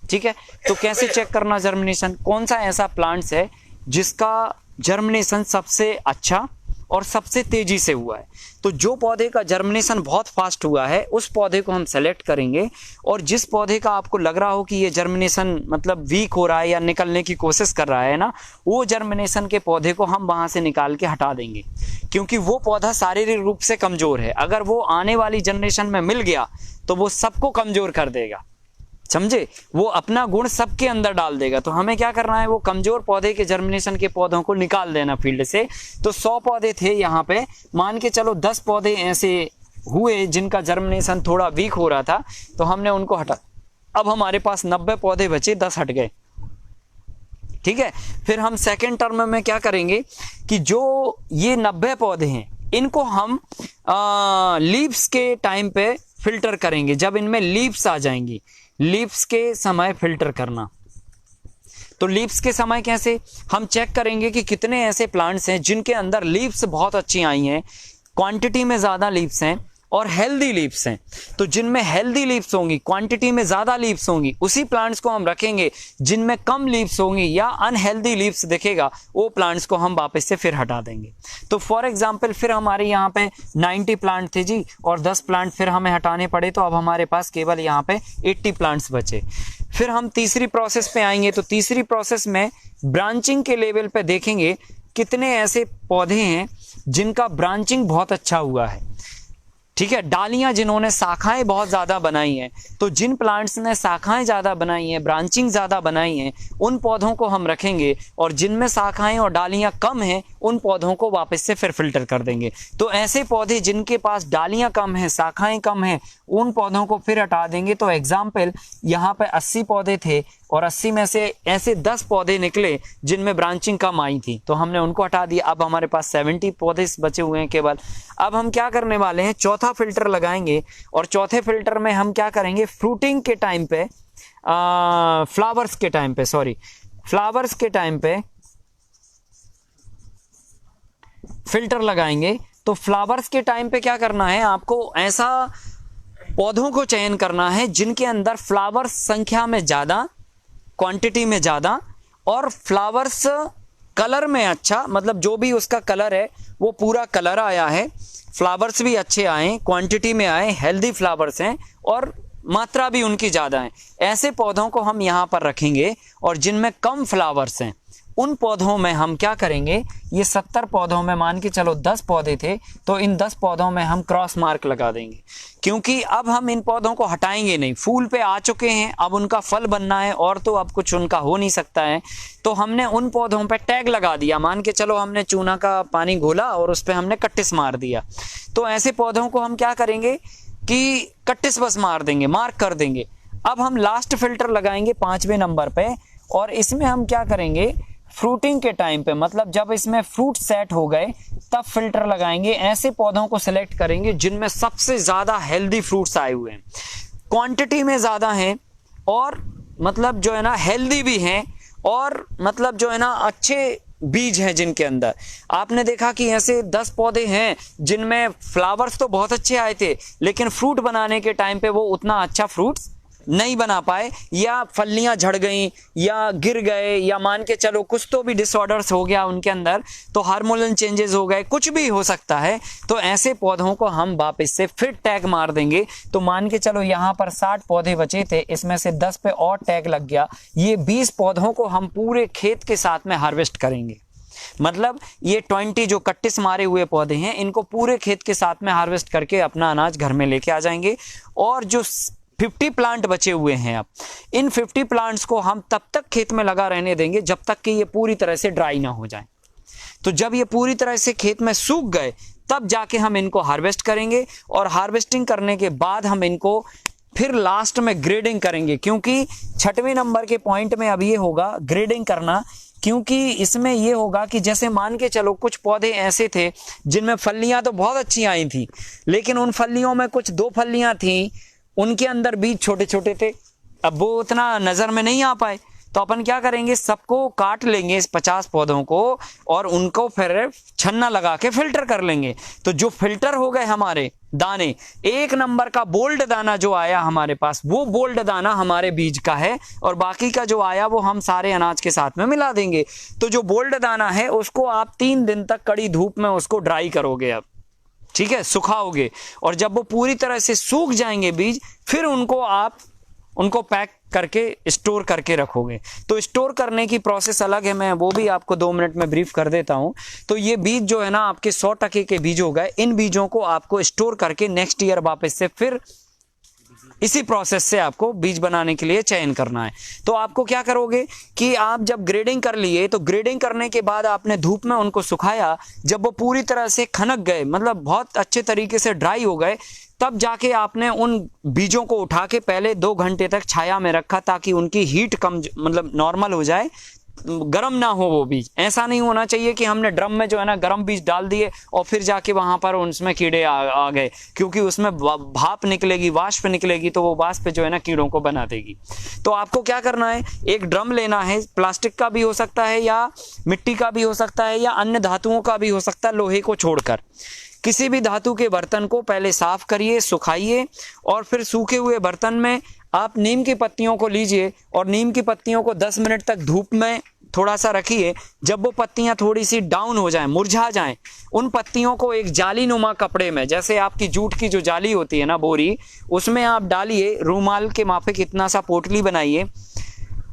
ठीक है, तो कैसे चेक करना जर्मिनेशन, कौन सा ऐसा प्लांट्स है जिसका जर्मिनेशन सबसे अच्छा और सबसे तेजी से हुआ है। तो जो पौधे का जर्मिनेशन बहुत फास्ट हुआ है उस पौधे को हम सेलेक्ट करेंगे, और जिस पौधे का आपको लग रहा हो कि ये जर्मिनेशन मतलब वीक हो रहा है या निकलने की कोशिश कर रहा है ना, वो जर्मिनेशन के पौधे को हम वहां से निकाल के हटा देंगे, क्योंकि वो पौधा शारीरिक रूप से कमजोर है। अगर वो आने वाली जनरेशन में मिल गया तो वो सबको कमजोर कर देगा, समझे, वो अपना गुण सबके अंदर डाल देगा। तो हमें क्या करना है, वो कमजोर पौधे के जर्मिनेशन के पौधों को निकाल देना फील्ड से। तो 100 पौधे थे यहाँ पे, मान के चलो 10 पौधे ऐसे हुए जिनका जर्मिनेशन थोड़ा वीक हो रहा था, तो हमने उनको हटा। अब हमारे पास 90 पौधे बचे, 10 हट गए। ठीक है, फिर हम सेकेंड टर्म में क्या करेंगे कि जो ये 90 पौधे हैं इनको हम लीव्स के टाइम पे फिल्टर करेंगे। जब इनमें लीव्स आ जाएंगी, लीव्स के समय फिल्टर करना। तो लीव्स के समय कैसे, हम चेक करेंगे कि कितने ऐसे प्लांट्स हैं जिनके अंदर लीव्स बहुत अच्छी आई हैं, क्वांटिटी में ज्यादा लीव्स हैं और हेल्दी लीव्स हैं। तो जिनमें हेल्दी लीव्स होंगी, क्वांटिटी में ज्यादा लीव्स होंगी, उसी प्लांट्स को हम रखेंगे। जिनमें कम लीव्स होंगी या अनहेल्दी लीव्स दिखेगा, वो प्लांट्स को हम वापस से फिर हटा देंगे। तो फॉर एग्जांपल फिर हमारे यहाँ पे 90 प्लांट थे जी, और 10 प्लांट फिर हमें हटाने पड़े, तो अब हमारे पास केवल यहाँ पे 80 प्लांट्स बचे। फिर हम तीसरी प्रोसेस पे आएंगे। तो तीसरी प्रोसेस में ब्रांचिंग के लेवल पे देखेंगे कितने ऐसे पौधे हैं जिनका ब्रांचिंग बहुत अच्छा हुआ है। ठीक है, डालियां जिन्होंने शाखाएं बहुत ज़्यादा बनाई हैं, तो जिन प्लांट्स ने शाखाएं ज़्यादा बनाई हैं, ब्रांचिंग ज़्यादा बनाई हैं, उन पौधों को हम रखेंगे, और जिनमें शाखाएं और डालियां कम हैं उन पौधों को वापस से फिर फिल्टर कर देंगे। तो ऐसे पौधे जिनके पास डालियां कम हैं, शाखाएं कम हैं, उन पौधों को फिर हटा देंगे। तो एग्जाम्पल यहाँ पे 80 पौधे थे और 80 में से ऐसे 10 पौधे निकले जिनमें ब्रांचिंग कम आई थी, तो हमने उनको हटा दिया। अब हमारे पास 70 पौधे बचे हुए हैं केवल। अब हम क्या करने वाले हैं, चौथा फिल्टर लगाएंगे, और चौथे फिल्टर में हम क्या करेंगे, फ्रूटिंग के टाइम पे, फ्लावर्स के टाइम पे, फ्लावर्स के टाइम पे फिल्टर लगाएंगे। तो फ्लावर्स के टाइम पे क्या करना है, आपको ऐसा पौधों को चयन करना है जिनके अंदर फ्लावर्स संख्या में ज़्यादा, क्वांटिटी में ज़्यादा, और फ्लावर्स कलर में अच्छा, मतलब जो भी उसका कलर है वो पूरा कलर आया है, फ्लावर्स भी अच्छे आए, क्वांटिटी में आए, हेल्दी फ्लावर्स हैं और मात्रा भी उनकी ज़्यादा है। ऐसे पौधों को हम यहाँ पर रखेंगे। और जिनमें कम फ्लावर्स हैं उन पौधों में हम क्या करेंगे, ये 70 पौधों में मान के चलो 10 पौधे थे, तो इन 10 पौधों में हम क्रॉस मार्क लगा देंगे, क्योंकि अब हम इन पौधों को हटाएंगे नहीं, फूल पे आ चुके हैं, अब उनका फल बनना है और तो अब कुछ उनका हो नहीं सकता है। तो हमने उन पौधों पे टैग लगा दिया, मान के चलो हमने चूना का पानी घोला और उस पर हमने कट्टिस मार दिया। तो ऐसे पौधों को हम क्या करेंगे कि कट्टिस बस मार देंगे, मार्क कर देंगे। अब हम लास्ट फिल्टर लगाएंगे 5वें नंबर पे, और इसमें हम क्या करेंगे, फ्रूटिंग के टाइम पे, मतलब जब इसमें फ्रूट सेट हो गए तब फिल्टर लगाएंगे। ऐसे पौधों को सिलेक्ट करेंगे जिनमें सबसे ज़्यादा हेल्दी फ्रूट्स आए हुए हैं, क्वांटिटी में ज़्यादा हैं, और मतलब जो है ना हेल्दी भी हैं, और मतलब जो है ना अच्छे बीज हैं जिनके अंदर। आपने देखा कि ऐसे 10 पौधे हैं जिनमें फ्लावर्स तो बहुत अच्छे आए थे, लेकिन फ्रूट बनाने के टाइम पे वो उतना अच्छा फ्रूट्स नहीं बना पाए, या फलियां झड़ गई, या गिर गए, या मान के चलो कुछ तो भी डिसऑर्डर्स हो गया उनके अंदर, तो हार्मोनल चेंजेस हो गए, कुछ भी हो सकता है। तो ऐसे पौधों को हम वापस से फिर टैग मार देंगे। तो मान के चलो यहाँ पर 60 पौधे बचे थे, इसमें से 10 पे और टैग लग गया, ये 20 पौधों को हम पूरे खेत के साथ में हार्वेस्ट करेंगे। मतलब ये 20 जो कट्टिस मारे हुए पौधे हैं, इनको पूरे खेत के साथ में हार्वेस्ट करके अपना अनाज घर में लेके आ जाएंगे। और जो 50 प्लांट बचे हुए हैं, अब इन 50 प्लांट्स को हम तब तक खेत में लगा रहने देंगे जब तक कि ये पूरी तरह से ड्राई ना हो जाए। तो जब ये पूरी तरह से खेत में सूख गए तब जाके हम इनको हार्वेस्ट करेंगे, और हार्वेस्टिंग करने के बाद हम इनको फिर लास्ट में ग्रेडिंग करेंगे, क्योंकि 6वें नंबर के पॉइंट में अब ये होगा ग्रेडिंग करना। क्योंकि इसमें ये होगा कि जैसे मान के चलो कुछ पौधे ऐसे थे जिनमें फलियां तो बहुत अच्छी आई थी, लेकिन उन फलियों में कुछ 2 फलियां थी, उनके अंदर बीज छोटे छोटे थे, अब वो उतना नज़र में नहीं आ पाए। तो अपन क्या करेंगे, सबको काट लेंगे इस 50 पौधों को, और उनको फिर छन्ना लगा के फिल्टर कर लेंगे। तो जो फिल्टर हो गए हमारे दाने, 1 नंबर का बोल्ड दाना जो आया हमारे पास, वो बोल्ड दाना हमारे बीज का है, और बाकी का जो आया वो हम सारे अनाज के साथ में मिला देंगे। तो जो बोल्ड दाना है उसको आप 3 दिन तक कड़ी धूप में उसको ड्राई करोगे, अब ठीक है, सुखाओगे, और जब वो पूरी तरह से सूख जाएंगे बीज, फिर उनको पैक करके स्टोर करके रखोगे। तो स्टोर करने की प्रोसेस अलग है, मैं वो भी आपको 2 मिनट में ब्रीफ कर देता हूं। तो ये बीज जो है ना आपके 100% के बीज हो गए, इन बीजों को आपको स्टोर करके नेक्स्ट ईयर वापस से फिर इसी प्रोसेस से आपको बीज बनाने के लिए चयन करना है। तो आपको क्या करोगे कि आप जब ग्रेडिंग कर लिए, तो ग्रेडिंग करने के बाद आपने धूप में उनको सुखाया, जब वो पूरी तरह से खनक गए, मतलब बहुत अच्छे तरीके से ड्राई हो गए, तब जाके आपने उन बीजों को उठा के पहले 2 घंटे तक छाया में रखा, ताकि उनकी हीट कम मतलब नॉर्मल हो जाए, गर्म ना हो वो बीज। ऐसा नहीं होना चाहिए कि हमने ड्रम में जो है ना गर्म बीज डाल दिए और फिर जाके वहां पर उसमें कीड़े आ गए, क्योंकि उसमें भाप निकलेगी, वाष्प निकलेगी, तो वो वाष्प जो है ना कीड़ों को बना देगी। तो आपको क्या करना है, एक ड्रम लेना है, प्लास्टिक का भी हो सकता है, या मिट्टी का भी हो सकता है, या अन्य धातुओं का भी हो सकता है, लोहे को छोड़कर किसी भी धातु के बर्तन को पहले साफ करिए, सुखाइए, और फिर सूखे हुए बर्तन में आप नीम की पत्तियों को लीजिए, और नीम की पत्तियों को 10 मिनट तक धूप में थोड़ा सा रखिए। जब वो पत्तियां थोड़ी सी डाउन हो जाएं, मुरझा जाएं, उन पत्तियों को एक जाली नुमा कपड़े में, जैसे आपकी जूट की जो जाली होती है ना बोरी, उसमें आप डालिए, रूमाल के माफिक इतना सा पोटली बनाइए,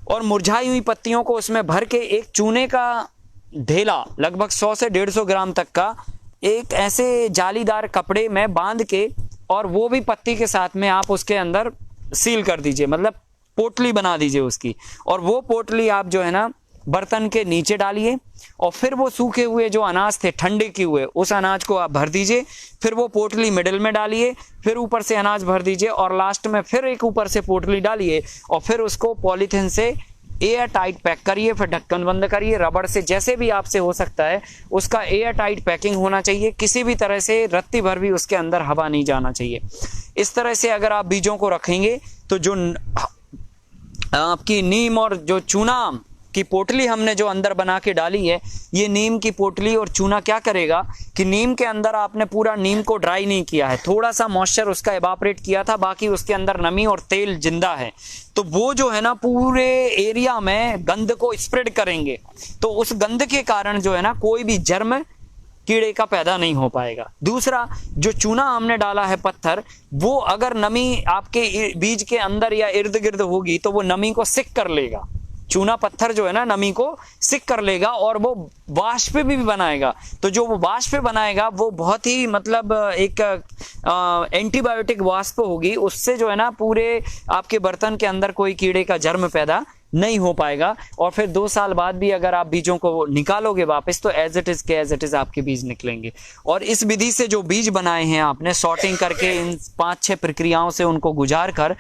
और मुरझाई हुई पत्तियों को उसमें भर के एक चूने का ढेला लगभग 100 से 150 ग्राम तक का एक ऐसे जालीदार कपड़े में बांध के और वो भी पत्ती के साथ में आप उसके अंदर सील कर दीजिए, मतलब पोटली बना दीजिए उसकी। और वो पोटली आप जो है ना बर्तन के नीचे डालिए और फिर वो सूखे हुए जो अनाज थे ठंडे किए हुए उस अनाज को आप भर दीजिए, फिर वो पोटली मिडिल में डालिए, फिर ऊपर से अनाज भर दीजिए और लास्ट में फिर एक ऊपर से पोटली डालिए और फिर उसको पॉलीथिन से एयर टाइट पैक करिए, फिर ढक्कन बंद करिए रबड़ से, जैसे भी आपसे हो सकता है उसका एयर टाइट पैकिंग होना चाहिए, किसी भी तरह से रत्ती भर भी उसके अंदर हवा नहीं जाना चाहिए। इस तरह से अगर आप बीजों को रखेंगे तो जो आपकी नीम और जो चूना की पोटली हमने जो अंदर बना के डाली है, ये नीम की पोटली और चूना क्या करेगा कि नीम के अंदर आपने पूरा नीम को ड्राई नहीं किया है, थोड़ा सा मॉइस्चर उसका इवापोरेट किया था, बाकी उसके अंदर नमी और तेल जिंदा है, तो वो जो है ना पूरे एरिया में गंध को स्प्रेड करेंगे। तो उस गंध के कारण जो है ना कोई भी जर्म कीड़े का पैदा नहीं हो पाएगा। दूसरा, जो चूना हमने डाला है पत्थर, वो अगर नमी आपके बीज के अंदर या इर्द गिर्द होगी तो वो नमी को सिक कर लेगा। चूना पत्थर जो है ना नमी को सिक कर लेगा और वो वाष्प भी बनाएगा। तो जो वो वाष्प बनाएगा वो बहुत ही मतलब एक एंटीबायोटिक वाष्प होगी, उससे जो है ना पूरे आपके बर्तन के अंदर कोई कीड़े का जर्म पैदा नहीं हो पाएगा। और फिर 2 साल बाद भी अगर आप बीजों को निकालोगे वापस तो एज इट इज आपके बीज निकलेंगे। और इस विधि से जो बीज बनाए हैं आपने सॉर्टिंग करके इन 5-6 प्रक्रियाओं से उनको गुजार कर,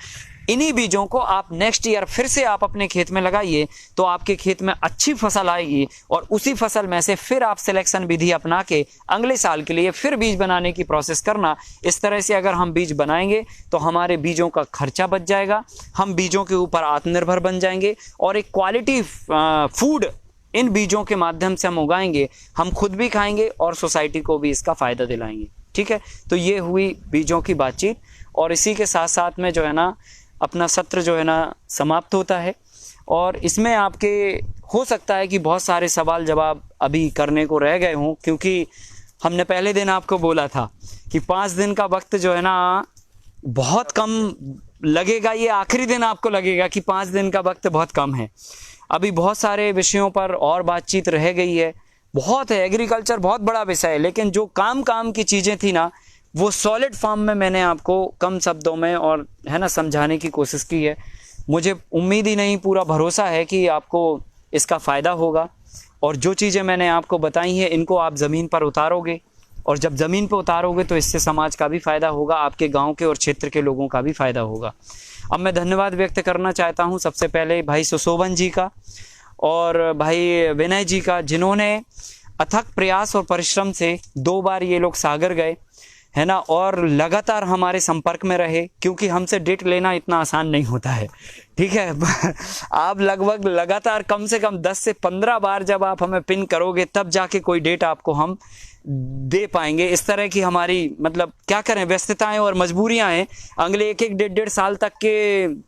इन्हीं बीजों को आप नेक्स्ट ईयर फिर से आप अपने खेत में लगाइए तो आपके खेत में अच्छी फसल आएगी और उसी फसल में से फिर आप सिलेक्शन विधि अपना के अगले साल के लिए फिर बीज बनाने की प्रोसेस करना। इस तरह से अगर हम बीज बनाएंगे तो हमारे बीजों का खर्चा बच जाएगा, हम बीजों के ऊपर आत्मनिर्भर बन जाएंगे और एक क्वालिटी फूड इन बीजों के माध्यम से हम उगाएंगे, हम खुद भी खाएंगे और सोसाइटी को भी इसका फायदा दिलाएंगे। ठीक है, तो ये हुई बीजों की बातचीत और इसी के साथ साथ में जो है ना अपना सत्र जो है ना समाप्त होता है। और इसमें आपके हो सकता है कि बहुत सारे सवाल जवाब अभी करने को रह गए हों, क्योंकि हमने पहले दिन आपको बोला था कि 5 दिन का वक्त जो है ना बहुत कम लगेगा, ये आखिरी दिन आपको लगेगा कि 5 दिन का वक्त बहुत कम है। अभी बहुत सारे विषयों पर और बातचीत रह गई है, बहुत है, एग्रीकल्चर बहुत बड़ा विषय है, लेकिन जो काम की चीज़ें थी ना वो सॉलिड फॉर्म में मैंने आपको कम शब्दों में और है ना समझाने की कोशिश की है। मुझे उम्मीद ही नहीं, पूरा भरोसा है कि आपको इसका फ़ायदा होगा और जो चीज़ें मैंने आपको बताई हैं इनको आप ज़मीन पर उतारोगे और जब ज़मीन पर उतारोगे तो इससे समाज का भी फ़ायदा होगा, आपके गांव के और क्षेत्र के लोगों का भी फ़ायदा होगा। अब मैं धन्यवाद व्यक्त करना चाहता हूं सबसे पहले भाई सुशोभन जी का और भाई विनय जी का, जिन्होंने अथक प्रयास और परिश्रम से 2 बार ये लोग सागर गए है ना और लगातार हमारे संपर्क में रहे, क्योंकि हमसे डेट लेना इतना आसान नहीं होता है। ठीक है आप लगभग लगातार कम से कम 10 से 15 बार जब आप हमें पिन करोगे तब जाके कोई डेट आपको हम दे पाएंगे। इस तरह की हमारी मतलब क्या करें व्यस्तताएं और मजबूरियां हैं, अगले 1-1 साल तक के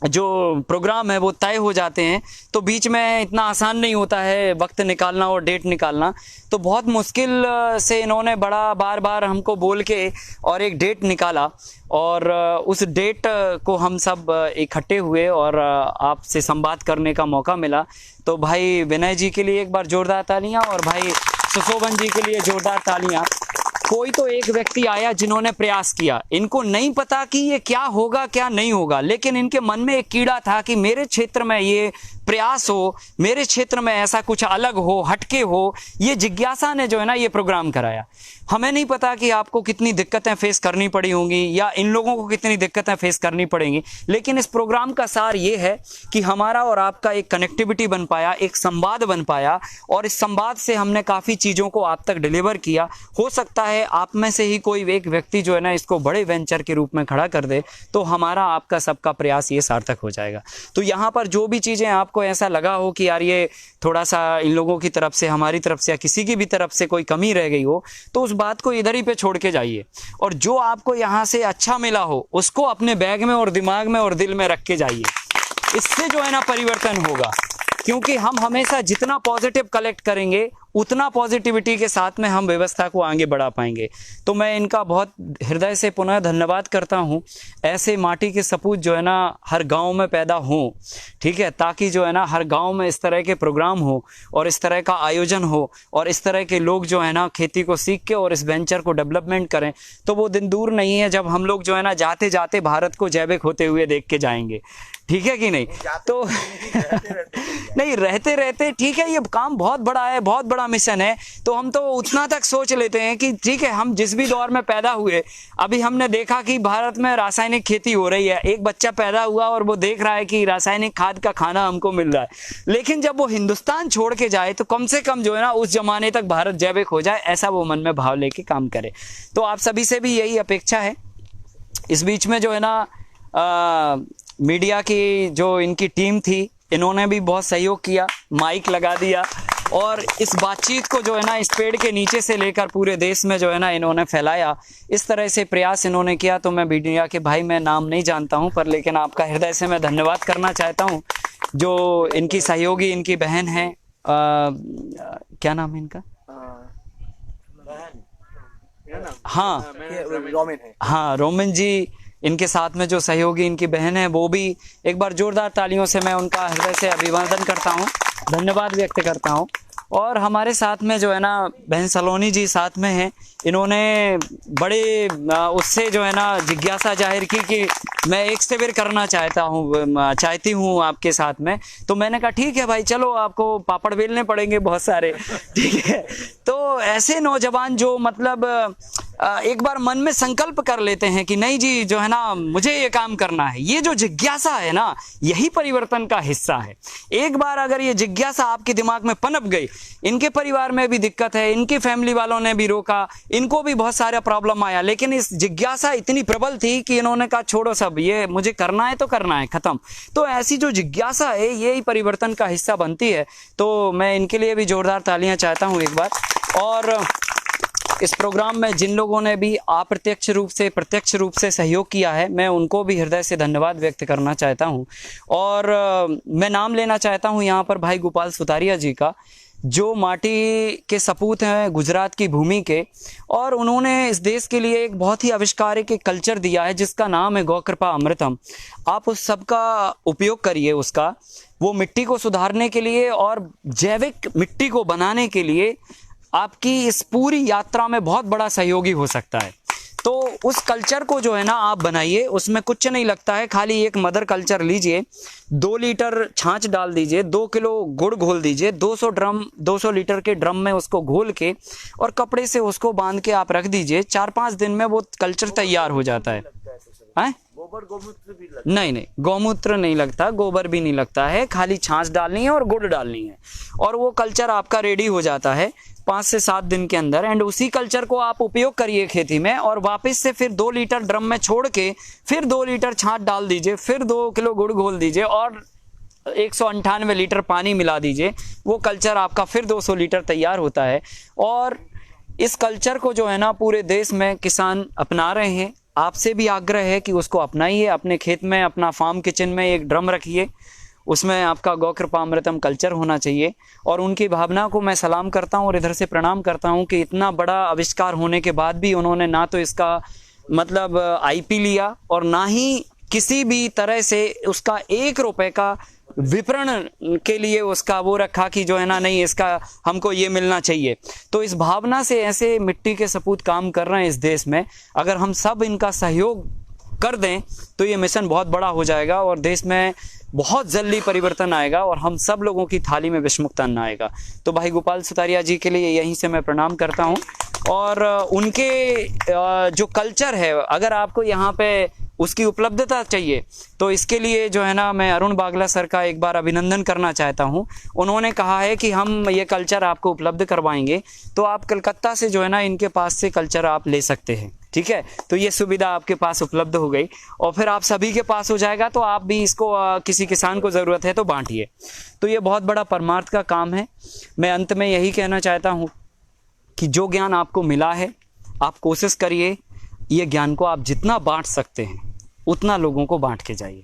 जो प्रोग्राम है वो तय हो जाते हैं, तो बीच में इतना आसान नहीं होता है वक्त निकालना और डेट निकालना। तो बहुत मुश्किल से इन्होंने बड़ा बार हमको बोल के और एक डेट निकाला और उस डेट को हम सब इकट्ठे हुए और आपसे संवाद करने का मौका मिला। तो भाई विनय जी के लिए एक बार जोरदार तालियां और भाई सुशोभन जी के लिए जोरदार तालियां। कोई तो एक व्यक्ति आया जिन्होंने प्रयास किया, इनको नहीं पता कि ये क्या होगा क्या नहीं होगा, लेकिन इनके मन में एक कीड़ा था कि मेरे क्षेत्र में ये प्रयास हो, मेरे क्षेत्र में ऐसा कुछ अलग हो, हटके हो। ये जिज्ञासा ने जो है ना ये प्रोग्राम कराया। हमें नहीं पता कि आपको कितनी दिक्कतें फेस करनी पड़ी होंगी या इन लोगों को कितनी दिक्कतें फेस करनी पड़ेंगी, लेकिन इस प्रोग्राम का सार ये है कि हमारा और आपका एक कनेक्टिविटी बन पाया, एक संवाद बन पाया और इस संवाद से हमने काफ़ी चीज़ों को आप तक डिलीवर किया। हो सकता है आप में से ही कोई एक व्यक्ति जो है ना इसको बड़े वेंचर के रूप में खड़ा कर दे, तो हमारा आपका सबका प्रयास ये सार्थक हो जाएगा। तो यहाँ पर जो भी चीज़ें आपको ऐसा लगा हो कि यार ये थोड़ा सा इन लोगों की तरफ से, हमारी तरफ से या किसी की भी तरफ से कोई कमी रह गई हो, तो उस बात को इधर ही पे छोड़ के जाइए और जो आपको यहाँ से अच्छा मिला हो उसको अपने बैग में और दिमाग में और दिल में रख के जाइए। इससे जो है ना परिवर्तन होगा, क्योंकि हम हमेशा जितना पॉजिटिव कलेक्ट करेंगे उतना पॉजिटिविटी के साथ में हम व्यवस्था को आगे बढ़ा पाएंगे। तो मैं इनका बहुत हृदय से पुनः धन्यवाद करता हूँ। ऐसे माटी के सपूत जो है ना हर गांव में पैदा हों, ठीक है, ताकि जो है ना हर गांव में इस तरह के प्रोग्राम हो और इस तरह का आयोजन हो और इस तरह के लोग जो है ना खेती को सीख के और इस वेंचर को डेवलपमेंट करें। तो वो दिन दूर नहीं है जब हम लोग जो है ना जाते जाते भारत को जैविक होते हुए देख के जाएंगे, ठीक है कि नहीं। तो नहीं, रहते रहते ठीक है, ये काम बहुत बड़ा है, बहुत बड़ा मिशन है। तो हम तो उतना तक सोच लेते हैं कि ठीक है, हम जिस भी दौर में पैदा हुए, अभी हमने देखा कि भारत में रासायनिक खेती हो रही है। एक बच्चा पैदा हुआ और वो देख रहा है कि रासायनिक खाद का खाना हमको मिल रहा है, लेकिन जब वो हिंदुस्तान छोड़ के जाए तो कम से कम जो है ना उस जमाने तक भारत जैविक हो जाए, ऐसा वो मन में भाव लेके काम करे। तो आप सभी से भी यही अपेक्षा है। इस बीच में जो है ना मीडिया की जो इनकी टीम थी, इन्होंने भी बहुत सहयोग किया, माइक लगा दिया और इस बातचीत को जो है ना इस पेड़ के नीचे से लेकर पूरे देश में जो है ना इन्होंने फैलाया। इस तरह से प्रयास इन्होंने किया। तो मैं मीडिया के भाई, मैं नाम नहीं जानता हूं, पर लेकिन आपका हृदय से मैं धन्यवाद करना चाहता हूं। जो इनकी सहयोगी, इनकी बहन है, क्या नाम है इनका? हाँ, रोमिन है। हाँ, रोमिन जी, इनके साथ में जो सहयोगी इनकी बहन है, वो भी एक बार जोरदार तालियों से मैं उनका हृदय से अभिवादन करता हूँ, धन्यवाद व्यक्त करता हूँ। और हमारे साथ में जो है ना बहन सलोनी जी साथ में हैं। इन्होंने बड़े उससे जो है ना जिज्ञासा जाहिर की कि मैं एक से बेर करना चाहती हूँ आपके साथ में। तो मैंने कहा ठीक है भाई, चलो आपको पापड़ बेलने पड़ेंगे बहुत सारे, ठीक है। तो ऐसे नौजवान जो मतलब एक बार मन में संकल्प कर लेते हैं कि नहीं जी जो है ना मुझे ये काम करना है, ये जो जिज्ञासा है ना यही परिवर्तन का हिस्सा है। एक बार अगर ये जिज्ञासा आपके दिमाग में पनप गई, इनके परिवार में भी दिक्कत है, इनकी फैमिली वालों ने भी रोका, इनको भी बहुत सारा प्रॉब्लम आया, लेकिन इस जिज्ञासा इतनी प्रबल थी कि इन्होंने कहा छोड़ो सब, ये मुझे करना है तो करना है, खत्म। तो ऐसी जो जिज्ञासा है यही परिवर्तन का हिस्सा बनती है। तो मैं इनके लिए भी जोरदार तालियां चाहता हूं एक बार। और इस प्रोग्राम में जिन लोगों ने भी अप्रत्यक्ष रूप से प्रत्यक्ष रूप से सहयोग किया है, मैं उनको भी हृदय से धन्यवाद व्यक्त करना चाहता हूं। और मैं नाम लेना चाहता हूं यहाँ पर भाई गोपाल सुतारिया जी का, जो माटी के सपूत हैं गुजरात की भूमि के, और उन्होंने इस देश के लिए एक बहुत ही आविष्कारिक एक कल्चर दिया है जिसका नाम है गौकृपा अमृतम। आप उस सब का उपयोग करिए, उसका वो मिट्टी को सुधारने के लिए और जैविक मिट्टी को बनाने के लिए आपकी इस पूरी यात्रा में बहुत बड़ा सहयोगी हो सकता है। तो उस कल्चर को जो है ना आप बनाइए, उसमें कुछ नहीं लगता है, खाली एक मदर कल्चर लीजिए, 2 लीटर छाछ डाल दीजिए, 2 किलो गुड़ घोल दीजिए, 200 लीटर के ड्रम में उसको घोल के और कपड़े से उसको बांध के आप रख दीजिए। 4-5 दिन में वो कल्चर तैयार हो जाता है। गोबर गोमूत्र भी लगता है? नहीं, गोमूत्र नहीं लगता, गोबर भी नहीं लगता है, खाली छाछ डालनी है और गुड़ डालनी है और वो कल्चर आपका रेडी हो जाता है 5 से 7 दिन के अंदर। एंड उसी कल्चर को आप उपयोग करिए खेती में और वापस से फिर 2 लीटर ड्रम में छोड़ के फिर 2 लीटर छाछ डाल दीजिए, फिर 2 किलो गुड़ घोल दीजिए और 198 लीटर पानी मिला दीजिए। वो कल्चर आपका फिर 200 लीटर तैयार होता है। और इस कल्चर को जो है ना पूरे देश में किसान अपना रहे हैं। आपसे भी आग्रह है कि उसको अपनाइए, अपने खेत में, अपना फार्म किचन में एक ड्रम रखिए, उसमें आपका गौकृपा अमृतम कल्चर होना चाहिए। और उनकी भावना को मैं सलाम करता हूं और इधर से प्रणाम करता हूं कि इतना बड़ा आविष्कार होने के बाद भी उन्होंने ना तो इसका मतलब आईपी लिया और ना ही किसी भी तरह से उसका 1 रुपए का विपणन के लिए उसका वो रखा कि जो है ना नहीं इसका हमको ये मिलना चाहिए। तो इस भावना से ऐसे मिट्टी के सपूत काम कर रहे हैं इस देश में। अगर हम सब इनका सहयोग कर दें तो ये मिशन बहुत बड़ा हो जाएगा और देश में बहुत जल्दी परिवर्तन आएगा और हम सब लोगों की थाली में विषमुक्त अन्न आएगा। तो भाई गोपाल सुतारिया जी के लिए यहीं से मैं प्रणाम करता हूं। और उनके जो कल्चर है, अगर आपको यहाँ पे उसकी उपलब्धता चाहिए तो इसके लिए जो है ना मैं अरुण बागला सर का एक बार अभिनंदन करना चाहता हूं। उन्होंने कहा है कि हम ये कल्चर आपको उपलब्ध करवाएंगे, तो आप कलकत्ता से जो है ना इनके पास से कल्चर आप ले सकते हैं, ठीक है। तो ये सुविधा आपके पास उपलब्ध हो गई और फिर आप सभी के पास हो जाएगा, तो आप भी इसको किसी किसान को ज़रूरत है तो बांटिए। तो ये बहुत बड़ा परमार्थ का काम है। मैं अंत में यही कहना चाहता हूँ कि जो ज्ञान आपको मिला है आप कोशिश करिए ये ज्ञान को आप जितना बांट सकते हैं उतना लोगों को बांट के जाइए।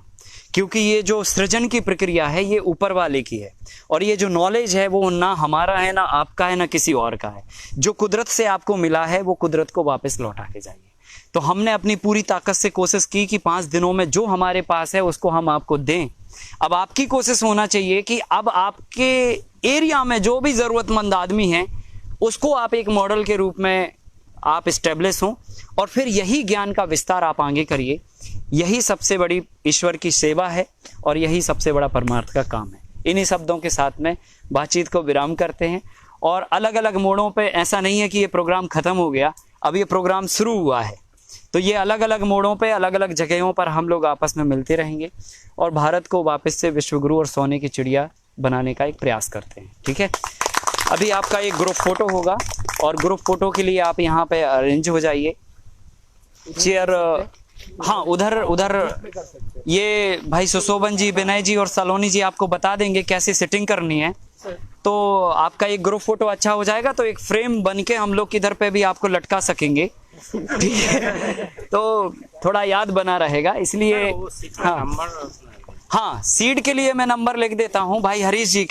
क्योंकि ये जो सृजन की प्रक्रिया है ये ऊपर वाले की है, और ये जो नॉलेज है वो ना हमारा है, ना आपका है, ना किसी और का है। जो कुदरत से आपको मिला है वो कुदरत को वापस लौटा के जाइए। तो हमने अपनी पूरी ताकत से कोशिश की कि 5 दिनों में जो हमारे पास है उसको हम आपको दें। अब आपकी कोशिश होना चाहिए कि अब आपके एरिया में जो भी ज़रूरतमंद आदमी हैं उसको आप एक मॉडल के रूप में आप इस्टेब्लिश हों, और फिर यही ज्ञान का विस्तार आप आगे करिए। यही सबसे बड़ी ईश्वर की सेवा है और यही सबसे बड़ा परमार्थ का काम है। इन्हीं शब्दों के साथ में बातचीत को विराम करते हैं, और अलग अलग मोड़ों पे ऐसा नहीं है कि ये प्रोग्राम ख़त्म हो गया, अब ये प्रोग्राम शुरू हुआ है। तो ये अलग अलग मोड़ों पे अलग अलग जगहों पर हम लोग आपस में मिलते रहेंगे और भारत को वापस से विश्वगुरु और सोने की चिड़िया बनाने का एक प्रयास करते हैं। ठीक है, अभी आपका एक ग्रुप फोटो होगा, और ग्रुप फोटो के लिए आप यहाँ पे अरेंज हो जाइए। चेयर, हाँ उधर ये भाई सुशोभन जी, विनय जी और सलोनी जी आपको बता देंगे कैसे सेटिंग करनी है। तो आपका एक ग्रुप फोटो अच्छा हो जाएगा तो एक फ्रेम बन के हम लोग किधर पे भी आपको लटका सकेंगे। ठीक है, तो थोड़ा याद बना रहेगा, इसलिए हाँ सीड के लिए मैं नंबर लिख देता हूँ भाई हरीश जी का।